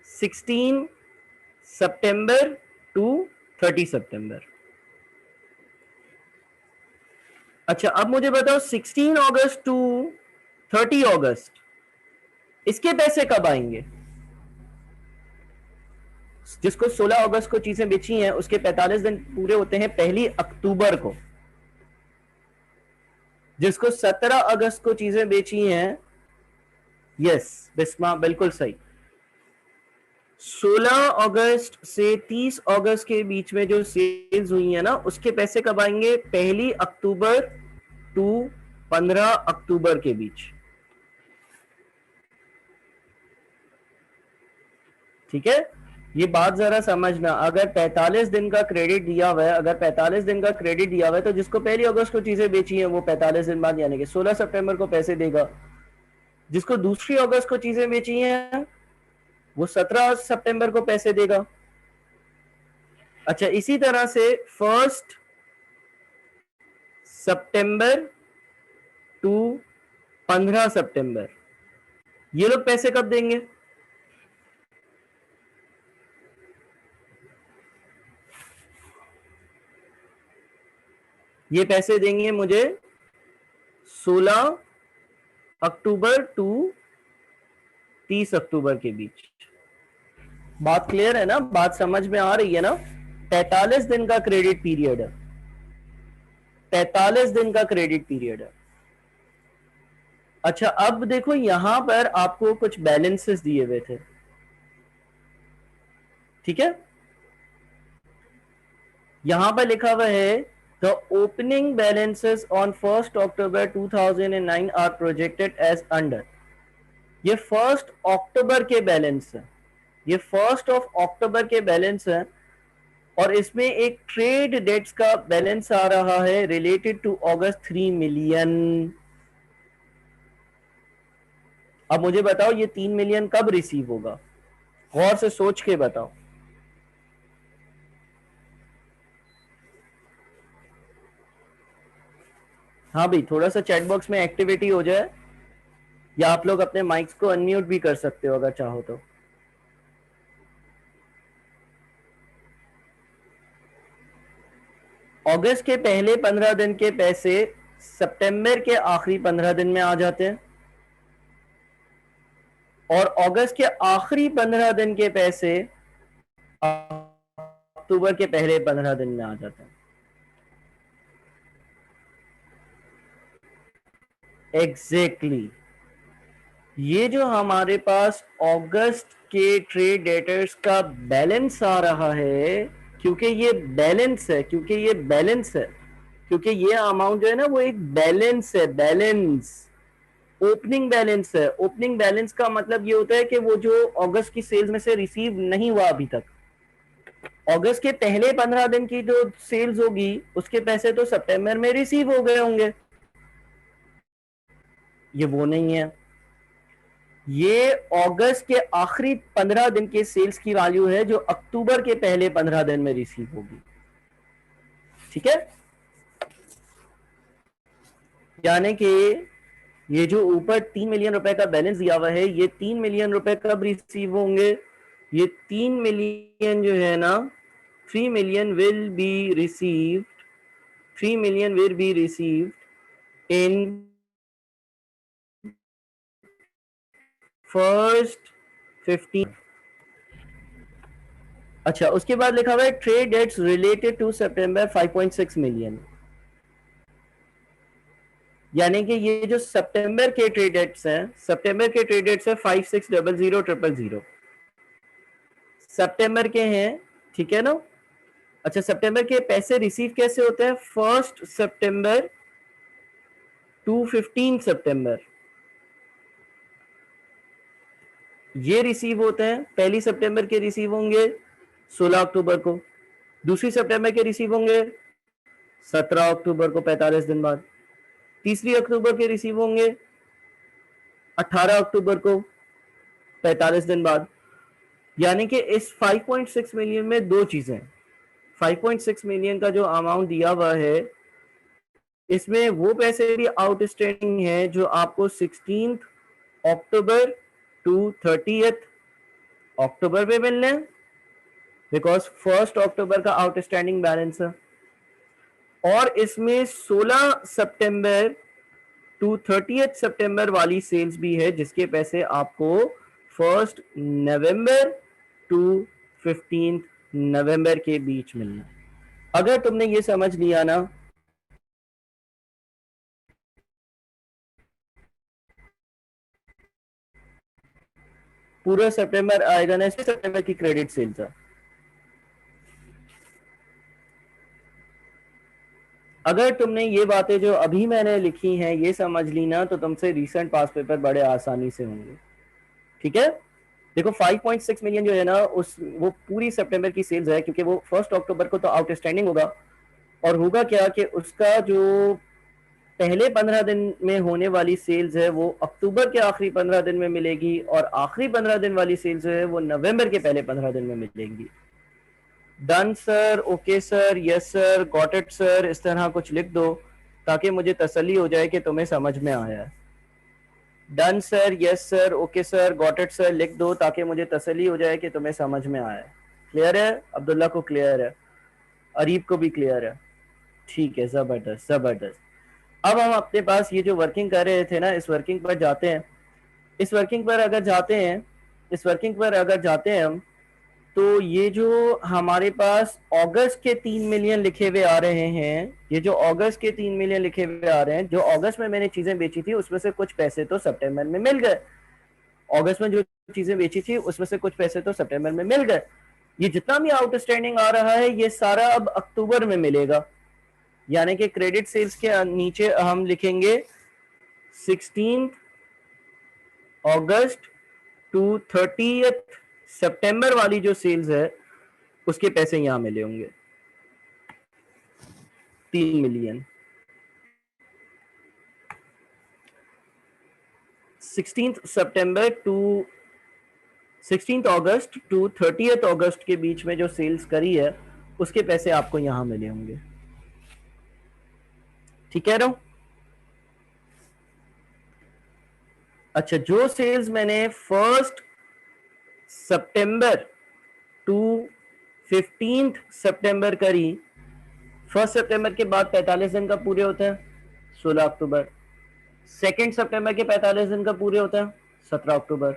16 सितंबर टू 30 सितंबर। अच्छा, अब मुझे बताओ 16 अगस्त टू 30 अगस्त इसके पैसे कब आएंगे? जिसको 16 अगस्त को चीजें बेची हैं उसके 45 दिन पूरे होते हैं 1 अक्टूबर को। जिसको 17 अगस्त को चीजें बेची हैं, यस बिस्मा बिल्कुल सही, 16 अगस्त से 30 अगस्त के बीच में जो सेल्स हुई है ना उसके पैसे कब आएंगे? 1 अक्टूबर टू 15 अक्टूबर के बीच। ठीक है, ये बात जरा समझना, अगर 45 दिन का क्रेडिट दिया हुआ है, अगर 45 दिन का क्रेडिट दिया हुआ है तो जिसको 1 अगस्त को चीजें बेची हैं वो 45 दिन बाद यानी कि 16 सितंबर को पैसे देगा। जिसको 2 अगस्त को चीजें बेची हैं वो 17 सितंबर को पैसे देगा। अच्छा, इसी तरह से 1 सितंबर टू 15 सितंबर ये लोग पैसे कब देंगे? ये पैसे देंगे मुझे 16 अक्टूबर टू 30 अक्टूबर के बीच। बात क्लियर है ना? बात समझ में आ रही है ना? 45 दिन का क्रेडिट पीरियड है, 45 दिन का क्रेडिट पीरियड है। अच्छा, अब देखो यहां पर आपको कुछ बैलेंसेस दिए हुए थे, ठीक है? यहां पर लिखा हुआ है द ओपनिंग बैलेंसेस ऑन 1 अक्टूबर 2009 आर प्रोजेक्टेड एज अंडर। ये 1 अक्टूबर के बैलेंस है, ये 1 अक्टूबर के बैलेंस है, और इसमें एक ट्रेड डेट्स का बैलेंस आ रहा है रिलेटेड टू अगस्त 3 मिलियन। अब मुझे बताओ ये 3 मिलियन कब रिसीव होगा? गौर से सोच के बताओ। हाँ भाई, थोड़ा सा चैट बॉक्स में एक्टिविटी हो जाए, या आप लोग अपने माइक्स को अनम्यूट भी कर सकते हो अगर चाहो तो। अगस्त के पहले 15 दिन के पैसे सितंबर के आखिरी 15 दिन में आ जाते हैं, और अगस्त के आखिरी 15 दिन के पैसे अक्टूबर के पहले 15 दिन में आ जाते हैं। Exactly exactly. ये जो हमारे पास अगस्त के ट्रेड डेटर्स का बैलेंस आ रहा है, क्योंकि ये बैलेंस है, क्योंकि ये बैलेंस है, क्योंकि ये अमाउंट जो है ना वो एक बैलेंस है, बैलेंस, ओपनिंग बैलेंस है। ओपनिंग बैलेंस का मतलब ये होता है कि वो जो अगस्त की सेल्स में से रिसीव नहीं हुआ अभी तक, अगस्त के पहले 15 दिन की जो सेल्स होगी उसके पैसे तो सितंबर में रिसीव हो गए होंगे, ये वो नहीं है। ये अगस्त के आखिरी 15 दिन के सेल्स की वैल्यू है जो अक्टूबर के पहले 15 दिन में रिसीव होगी, ठीक है? यानी कि ये जो ऊपर 3 मिलियन रुपए का बैलेंस दिया हुआ है, ये 3 मिलियन रुपए कब रिसीव होंगे? ये 3 मिलियन जो है ना, 3 million will be received, 3 million will be received in first 15। अच्छा, उसके बाद लिखा हुआ है trade debts related to September 5.6 million, यानी कि ये जो सितंबर के ट्रेड डेट्स हैं, सितंबर के ट्रेड डेट्स है 56000000 सितंबर के हैं, ठीक है ना? अच्छा, सितंबर के पैसे रिसीव कैसे होते हैं? 1 सितंबर टू 15 सितंबर ये रिसीव होते हैं। पहली सितंबर के रिसीव होंगे 16 अक्टूबर को, दूसरी सितंबर के रिसीव होंगे 17 अक्टूबर को 45 दिन बाद, तीसरी अक्टूबर के रिसीव होंगे 18 अक्टूबर को 45 दिन बाद। यानी कि इस 5.6 मिलियन में दो चीजें, 5.6 मिलियन का जो अमाउंट दिया हुआ है इसमें वो पैसे भी आउटस्टैंडिंग है जो आपको 16 अक्टूबर टू 30 अक्टूबर में मिलने हैं, बिकॉज 1 अक्टूबर का आउटस्टैंडिंग बैलेंस है, और इसमें 16 सितंबर टू 30 सितंबर वाली सेल्स भी है जिसके पैसे आपको 1 नवंबर टू 15 नवंबर के बीच मिलना। अगर तुमने ये समझ लिया ना, पूरा सितंबर आएगा ना, सितंबर की क्रेडिट सेल्स है। अगर तुमने ये बातें जो अभी मैंने लिखी हैं ये समझ ली ना, तो तुमसे रीसेंट पास पेपर बड़े आसानी से होंगे, ठीक है? देखो 5.6 मिलियन जो है ना, उस वो पूरी सितंबर की सेल्स है, क्योंकि वो 1 अक्टूबर को तो आउटस्टैंडिंग होगा। और होगा क्या कि उसका जो पहले 15 दिन में होने वाली सेल्स है वो अक्टूबर के आखिरी 15 दिन में मिलेगी, और आखिरी 15 दिन वाली सेल्स है वो नवंबर के पहले 15 दिन में मिलेंगी। Done sir, okay sir, yes sir, got it sir, इस तरह कुछ लिख दो ताकि मुझे तसल्ली हो जाए कि तुम्हें समझ में आया है। Done sir, yes sir, okay sir, got it sir लिख दो ताकि मुझे तसल्ली हो जाए कि तुम्हें समझ में आया है। क्लियर है? अब्दुल्ला को क्लियर है, अरीब को भी क्लियर है। ठीक है, जबरदस्त जबरदस्त। अब हम अपने पास ये जो वर्किंग कर रहे थे ना, इस वर्किंग पर जाते हैं। इस वर्किंग पर अगर जाते हैं, इस वर्किंग पर अगर जाते हैं हम, तो ये जो हमारे पास अगस्त के 3 मिलियन लिखे हुए आ रहे हैं, ये जो अगस्त के 3 मिलियन लिखे हुए आ रहे हैं, जो अगस्त में मैंने चीजें बेची थी उसमें से कुछ पैसे तो सितंबर में मिल गए। अगस्त में जो चीजें बेची थी उसमें से कुछ पैसे तो सितंबर में मिल गए। ये जितना भी आउटस्टैंडिंग आ रहा है ये सारा अब अक्टूबर में मिलेगा। यानी कि क्रेडिट सेल्स के नीचे हम लिखेंगे 16 अगस्त टू 30 सितंबर वाली जो सेल्स है उसके पैसे यहां मिले होंगे 3 मिलियन। 16 सितंबर टू 16 अगस्त टू 30 अगस्त के बीच में जो सेल्स करी है उसके पैसे आपको यहां मिले होंगे। ठीक कह रहा हूं? अच्छा, जो सेल्स मैंने 1 सितंबर टू 15 सितंबर करी, 1 सितंबर के बाद 45 दिन का पूरे होते हैं 16 अक्टूबर। 2 सितंबर के 45 दिन का पूरे होते हैं 17 अक्टूबर।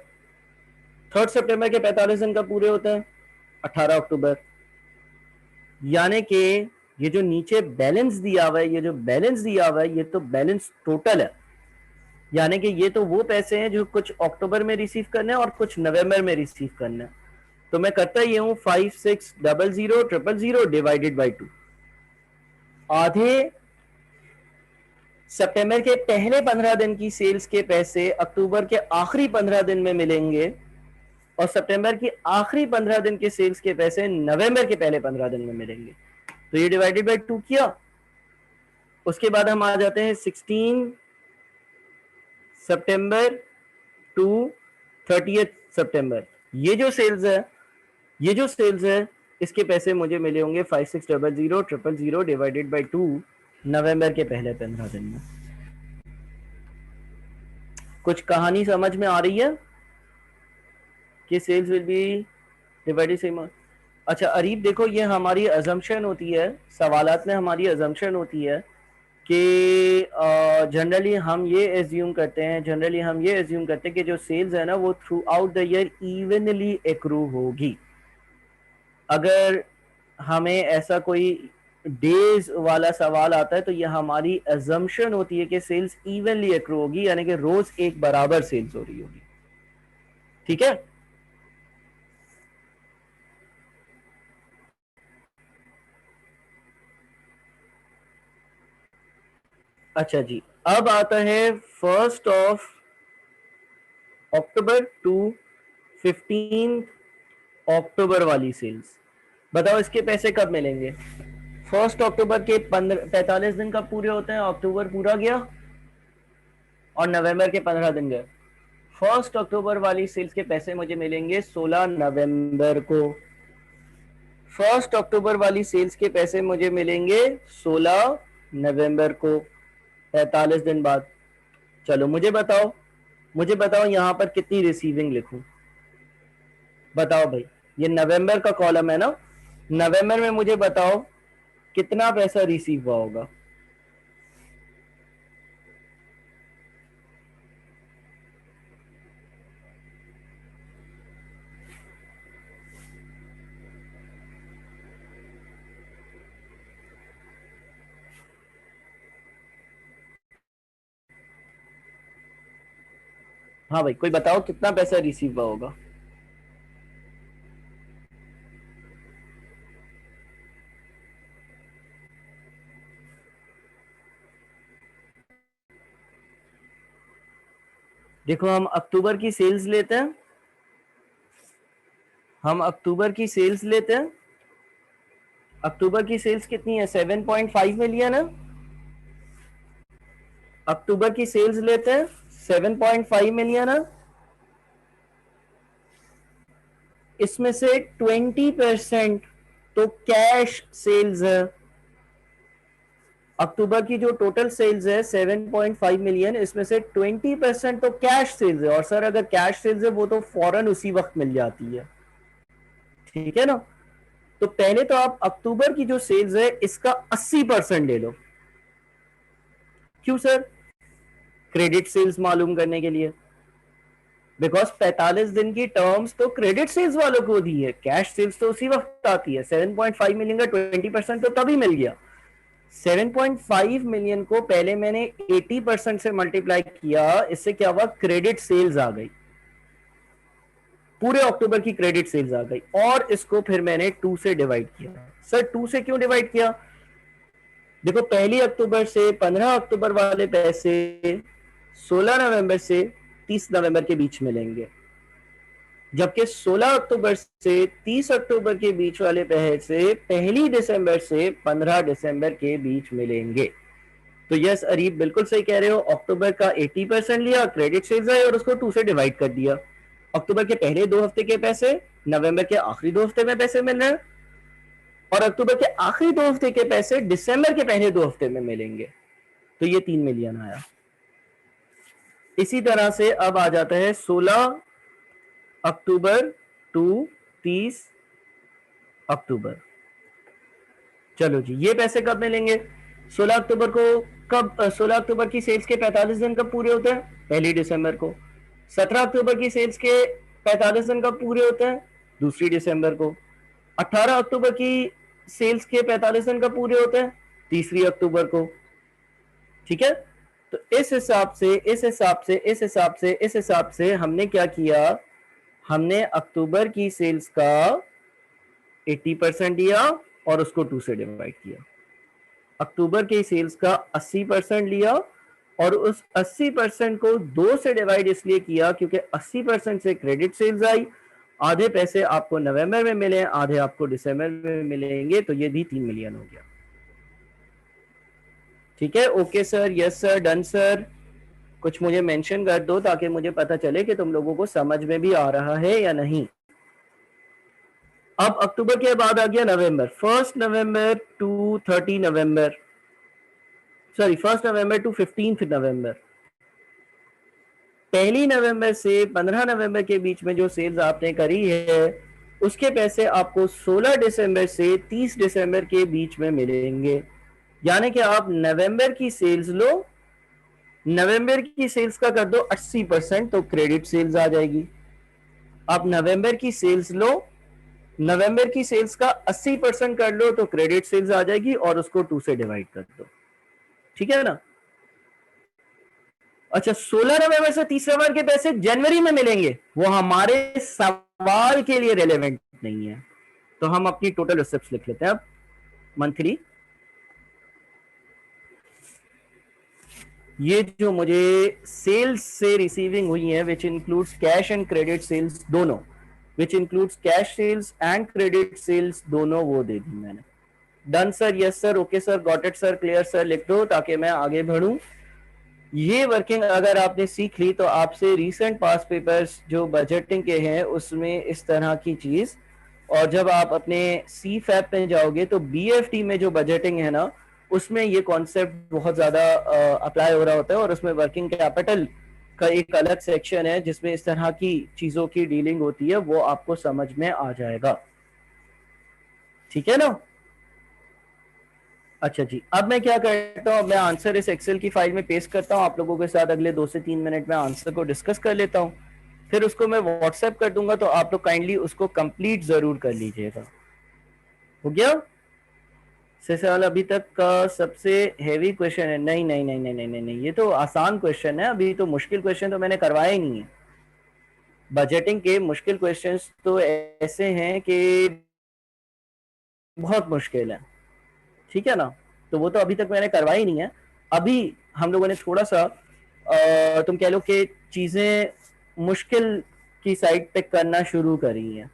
3 सितंबर के 45 दिन का पूरे होते हैं 18 अक्टूबर। यानी कि ये जो नीचे बैलेंस दिया हुआ है, ये जो बैलेंस दिया हुआ है ये तो बैलेंस टोटल है। यानी कि ये तो वो पैसे हैं जो कुछ अक्टूबर में रिसीव करने हैं और कुछ नवंबर में रिसीव करने हैं। तो मैं करता ये हूं 56000000 डिवाइडेड बाई 2। आधे सितंबर के पहले 15 दिन की सेल्स के पैसे अक्टूबर के आखिरी 15 दिन में मिलेंगे, और सितंबर की आखिरी 15 दिन के सेल्स के पैसे नवंबर के पहले 15 दिन में मिलेंगे। तो ये डिवाइडेड बाई 2 किया। उसके बाद हम आ जाते हैं 16 सितंबर टू 30 सितंबर। ये जो सेल्स है, ये जो सेल्स है इसके पैसे मुझे मिले होंगे 56000000 डिवाइडेड बाई 2 नवंबर के पहले 15 दिन में। कुछ कहानी समझ में आ रही है कि sales will be divided same. अच्छा अरीब देखो, ये हमारी अजम्पशन होती है, सवालात में हमारी अजम्पशन होती है कि जनरली हम ये एज्यूम करते हैं, कि जो सेल्स है ना वो through out the year evenly accrue होगी। अगर हमें ऐसा कोई डेज वाला सवाल आता है तो ये हमारी अजम्पशन होती है कि सेल्स इवनली एक्रू होगी, यानी कि रोज एक बराबर सेल्स हो रही होगी। ठीक है? अच्छा जी, अब आता है 1 अक्टूबर टू 15 अक्टूबर वाली सेल्स। बताओ इसके पैसे कब मिलेंगे? 1 अक्टूबर के 45 दिन का पूरे होते हैं, अक्टूबर पूरा गया और नवंबर के 15 दिन गए। 1 अक्टूबर वाली सेल्स के पैसे मुझे मिलेंगे 16 नवंबर को। 1 अक्टूबर वाली सेल्स के पैसे मुझे मिलेंगे 16 नवंबर को, 45 दिन बाद। चलो मुझे बताओ यहां पर कितनी रिसीविंग लिखूं? बताओ भाई, ये नवंबर का कॉलम है ना, नवंबर में मुझे बताओ कितना पैसा रिसीव हुआ होगा? हाँ भाई, कोई बताओ कितना पैसा रिसीव हुआ होगा? देखो हम अक्टूबर की सेल्स लेते हैं, हम अक्टूबर की सेल्स लेते हैं, अक्टूबर की सेल्स कितनी है, 7.5 मिलियन है। अक्टूबर की सेल्स लेते हैं, 7.5 मिलियन है। इसमें से 20% तो कैश सेल्स है। अक्टूबर की जो टोटल सेल्स है 7.5 मिलियन, इसमें से 20% तो कैश सेल्स है। और सर अगर कैश सेल्स है वो तो फौरन उसी वक्त मिल जाती है, ठीक है ना। तो पहले तो आप अक्टूबर की जो सेल्स है इसका 80% ले लो। क्यों सर? क्रेडिट सेल्स मालूम करने के लिए, बिकॉज 45 दिन की टर्म्स तो क्रेडिट सेल्स वालों को दी है, कैश सेल्स तो उसी वक्त आती है। 7.5 मिलियन का 20% तो तभी मिल गया। 7.5 मिलियन को पहले मैंने 80% से मल्टीप्लाई किया, इससे क्या हुआ, क्रेडिट सेल्स आ गई, पूरे अक्टूबर की क्रेडिट सेल्स आ गई। और इसको फिर मैंने 2 से डिवाइड किया। सर 2 से क्यों डिवाइड किया? देखो 1 अक्टूबर से 15 अक्टूबर वाले पैसे 16 नवंबर से 30 नवंबर के बीच मिलेंगे, जबकि 16 अक्टूबर से 30 अक्टूबर के बीच वाले पैसे 1 दिसंबर से 15 दिसंबर के बीच मिलेंगे। तो यस अरीब बिल्कुल सही कह रहे हो, अक्टूबर का 80% लिया, क्रेडिट सेल्स आए और उसको 2 से डिवाइड कर दिया। अक्टूबर के पहले 2 हफ्ते के पैसे नवंबर के आखिरी 2 हफ्ते में पैसे मिल रहे हैं, और अक्टूबर के आखिरी 2 हफ्ते के पैसे दिसंबर के पहले 2 हफ्ते में मिलेंगे। तो ये 3 मिलियन आया। इसी तरह से अब आ जाता है 16 अक्टूबर टू 30 अक्टूबर। चलो जी, ये पैसे कब मिलेंगे? 16 अक्टूबर को कब, 16 अक्टूबर की सेल्स के 45 दिन कब पूरे होते हैं? 1 दिसंबर को। 17 अक्टूबर की सेल्स के 45 दिन कब पूरे होते हैं? 2 दिसंबर को। 18 अक्टूबर की सेल्स के 45 दिन कब पूरे होते हैं? 3 अक्टूबर को। ठीक है, तो इस हिसाब से इस हिसाब से इस हिसाब से इस हिसाब से हमने क्या किया, हमने अक्टूबर की सेल्स का 80% लिया और उसको 2 से डिवाइड किया। अक्टूबर के सेल्स का 80% लिया और उस 80% को 2 से डिवाइड इसलिए किया क्योंकि 80% से क्रेडिट सेल्स आई। आधे पैसे आपको नवंबर में मिले, आधे आपको दिसंबर में मिलेंगे, तो ये भी 3 मिलियन हो गया। ठीक है, okay sir, yes sir, done sir. कुछ मुझे मेंशन कर दो ताकि मुझे पता चले कि तुम लोगों को समझ में भी आ रहा है या नहीं। अब अक्टूबर के बाद आ गया November. 1 November to 30 November, sorry 1 November to 15 November. 1 November से 15 नवंबर के बीच में जो सेल्स आपने करी है उसके पैसे आपको 16 दिसंबर से 30 दिसंबर के बीच में मिलेंगे। यानी कि आप नवंबर की सेल्स लो, नवंबर की सेल्स का कर दो 80%, तो क्रेडिट सेल्स आ जाएगी। आप नवंबर की सेल्स लो, नवंबर की सेल्स का 80% कर लो तो क्रेडिट सेल्स आ जाएगी और उसको 2 से डिवाइड कर दो। ठीक है ना। अच्छा, 16 नवंबर से 30 नवंबर के पैसे जनवरी में मिलेंगे, वो हमारे सवाल के लिए रेलेवेंट नहीं है, तो हम अपनी टोटल रिसिप्ट्स लिख लेते हैं अब मंथली। ये जो मुझे सेल्स से रिसीविंग हुई है which includes cash and credit sales दोनों, which includes cash sales and credit sales दोनों, वो दे दी मैंने। Done sir, yes sir, okay sir, got it sir, clear sir, लिख दो ताकि मैं आगे बढ़ूं। ये वर्किंग अगर आपने सीख ली तो आपसे रीसेंट पास पेपर्स जो बजटिंग के हैं उसमें इस तरह की चीज, और जब आप अपने सी फैप में जाओगे तो बीएफटी में जो बजटिंग है ना उसमें ये कॉन्सेप्ट बहुत ज्यादा अप्लाई हो रहा होता है, और उसमें वर्किंग कैपिटल का एक अलग सेक्शन है जिसमें इस तरह की चीजों की डीलिंग होती है, वो आपको समझ में आ जाएगा। ठीक है ना। अच्छा जी, अब मैं क्या करता हूँ, मैं आंसर इस एक्सेल की फाइल में पेस्ट करता हूँ, आप लोगों के साथ अगले 2 से 3 मिनट में आंसर को डिस्कस कर लेता हूँ, फिर उसको मैं व्हाट्सएप कर दूंगा, तो आप लोग काइंडली उसको कंप्लीट जरूर कर लीजिएगा। हो गया सवाल अभी तक का सबसे हैवी क्वेश्चन है? नहीं नहीं नहीं नहीं नहीं नहीं नहीं, ये तो आसान क्वेश्चन है, अभी तो मुश्किल क्वेश्चन तो मैंने करवाया ही नहीं है। बजटिंग के मुश्किल क्वेश्चंस तो ऐसे हैं कि बहुत मुश्किल है, ठीक है ना, तो वो तो अभी तक मैंने करवाई ही नहीं है। अभी हम लोगों ने थोड़ा सा तुम कह लो कि चीजें मुश्किल की साइड पे करना शुरू करी हैं।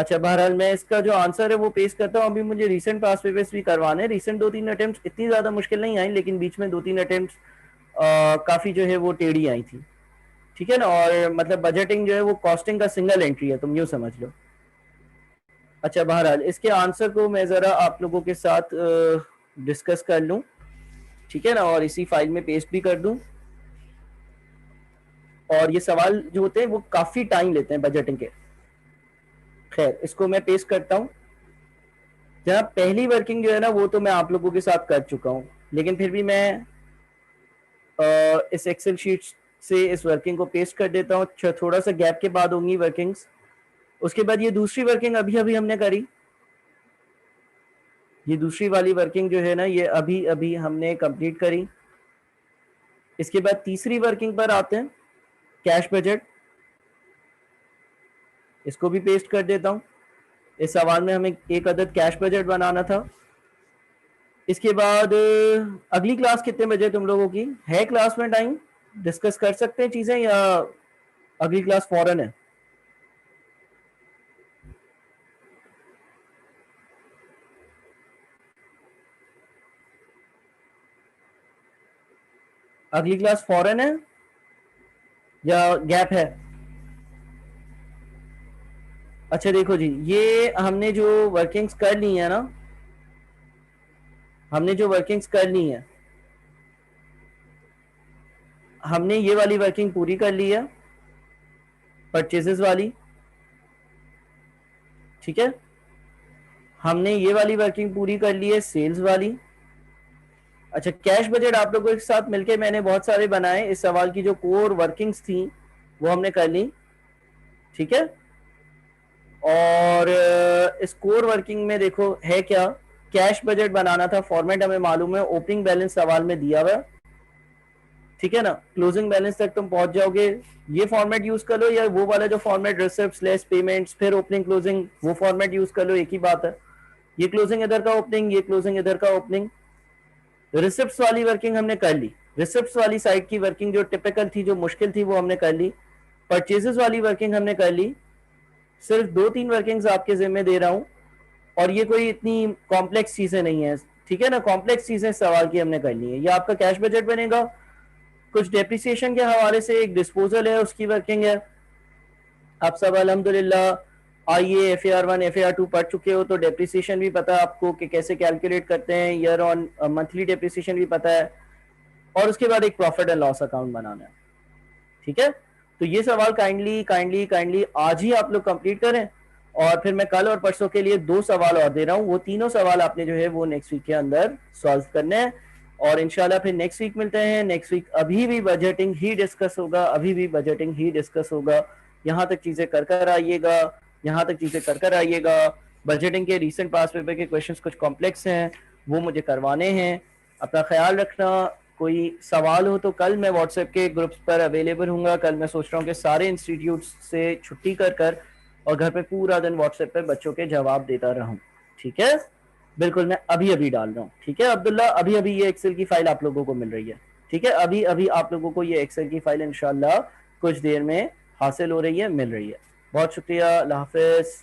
अच्छा, बहरहाल मैं इसका जो आंसर है वो पेश करता हूँ। अभी मुझे रीसेंट पास पेपर्स भी करवाने हैं। रीसेंट 2-3 अटेम्प्ट इतनी ज़्यादा मुश्किल नहीं आई, लेकिन बीच में 2-3 अटेम्प्ट काफ़ी जो है वो टेढ़ी आई थी, ठीक है ना। और मतलब बजटिंग जो है वो कॉस्टिंग का सिंगल एंट्री है, तुम यूँ समझ लो। अच्छा, बहरहाल इसके आंसर को मैं ज़रा आप लोगों के साथ डिस्कस कर लूँ, ठीक है ना, और इसी फाइल में पेस्ट भी कर दूँ। और ये सवाल जो होते हैं वो काफ़ी टाइम लेते हैं बजटिंग के। खैर, इसको मैं पेश करता हूँ। जनाब, पहली वर्किंग जो है ना वो तो मैं आप लोगों के साथ कर चुका हूँ, लेकिन फिर भी मैं इस एक्सेल शीट से इस वर्किंग को पेस्ट कर देता हूँ। थोड़ा सा गैप के बाद होंगी वर्किंग्स। उसके बाद ये दूसरी वर्किंग अभी अभी हमने करी, ये दूसरी वाली वर्किंग जो है ना ये अभी अभी हमने कंप्लीट करी। इसके बाद तीसरी वर्किंग पर आते हैं, कैश बजट। इसको भी पेस्ट कर देता हूँ। इस सवाल में हमें एक अदद कैश बजट बनाना था। इसके बाद अगली क्लास कितने बजे तुम लोगों की है? क्लास में टाइम डिस्कस कर सकते हैं चीजें, या अगली क्लास फौरन है? अगली क्लास फौरन है या गैप है? अच्छा देखो जी, ये हमने जो वर्किंग्स कर ली है ना, हमने जो वर्किंग्स कर ली है, हमने ये वाली वर्किंग पूरी कर ली है, परचेजेस वाली, ठीक है। हमने ये वाली वर्किंग पूरी कर ली है, सेल्स वाली। अच्छा, कैश बजट आप लोगों के साथ मिलके मैंने बहुत सारे बनाए। इस सवाल की जो कोर वर्किंग्स थी वो हमने कर ली, ठीक है। और इस कोर वर्किंग में देखो है क्या, कैश बजट बनाना था। फॉर्मेट हमें मालूम है, ओपनिंग बैलेंस सवाल में दिया हुआ, ठीक है ना। क्लोजिंग बैलेंस तक तुम पहुंच जाओगे। ये फॉर्मेट यूज कर लो, या वो वाला जो फॉर्मेट रिसिप्ट्स लेस पेमेंट्स फिर ओपनिंग क्लोजिंग, वो फॉर्मेट यूज कर लो, एक ही बात है। ये क्लोजिंग इधर का ओपनिंग, ये क्लोजिंग इधर का ओपनिंग। रिसिप्ट्स वाली वर्किंग हमने कर ली। रिसिप्ट्स वाली साइड की वर्किंग जो टिपिकल थी, जो मुश्किल थी, वो हमने कर ली। परचेजेस वाली वर्किंग हमने कर ली। सिर्फ 2-3 वर्किंग्स आपके जिम्मे दे रहा हूं, और ये कोई इतनी कॉम्प्लेक्स चीजें नहीं है, ठीक है ना। कॉम्प्लेक्स चीजें सवाल की हमने करनी है। ये आपका कैश बजट बनेगा। कुछ डेप्रिसिएशन के हवाले से एक डिस्पोजल है, उसकी वर्किंग है। आप सब अल्हम्दुलिल्लाह आईए FAR1 FAR2 पढ़ चुके हो, तो डेप्रिसिएशन भी पता है आपको कि कैसे कैलकुलेट करते हैं। ईयर ऑन मंथली डेप्रिसिएशन भी पता है। और उसके बाद एक प्रॉफिट एंड लॉस अकाउंट बनाना है, ठीक है। तो ये सवाल काइंडली काइंडली काइंडली आज ही आप लोग कंप्लीट करें, और फिर मैं कल और परसों के लिए 2 सवाल और दे रहा हूँ। वो तीनों सवाल आपने जो है वो नेक्स्ट वीक के अंदर सॉल्व करने हैं, और इंशाल्लाह फिर नेक्स्ट वीक मिलते हैं। नेक्स्ट वीक अभी भी बजटिंग ही डिस्कस होगा, अभी भी बजटिंग ही डिस्कस होगा। यहाँ तक चीजें कर कर आइएगा, यहाँ तक चीजें कर कर आइएगा। बजटिंग के रिसेंट पास पेपर के क्वेश्चंस कुछ कॉम्प्लेक्स हैं, वो मुझे करवाने हैं। अपना ख्याल रखना। कोई सवाल हो तो कल मैं व्हाट्सएप के ग्रुप्स पर अवेलेबल हूँगा। कल मैं सोच रहा हूँ कि सारे इंस्टीट्यूट से छुट्टी कर कर और घर पे पूरा दिन व्हाट्सएप पे बच्चों के जवाब देता रहूँ, ठीक है। बिल्कुल, मैं अभी अभी डाल रहा हूँ, ठीक है अब्दुल्ला। अभी अभी ये एक्सेल की फाइल आप लोगों को मिल रही है, ठीक है। अभी अभी आप लोगों को ये एक्सेल की फाइल इंशाल्लाह कुछ देर में हासिल हो रही है, मिल रही है। बहुत शुक्रिया, अल्लाह हाफिज।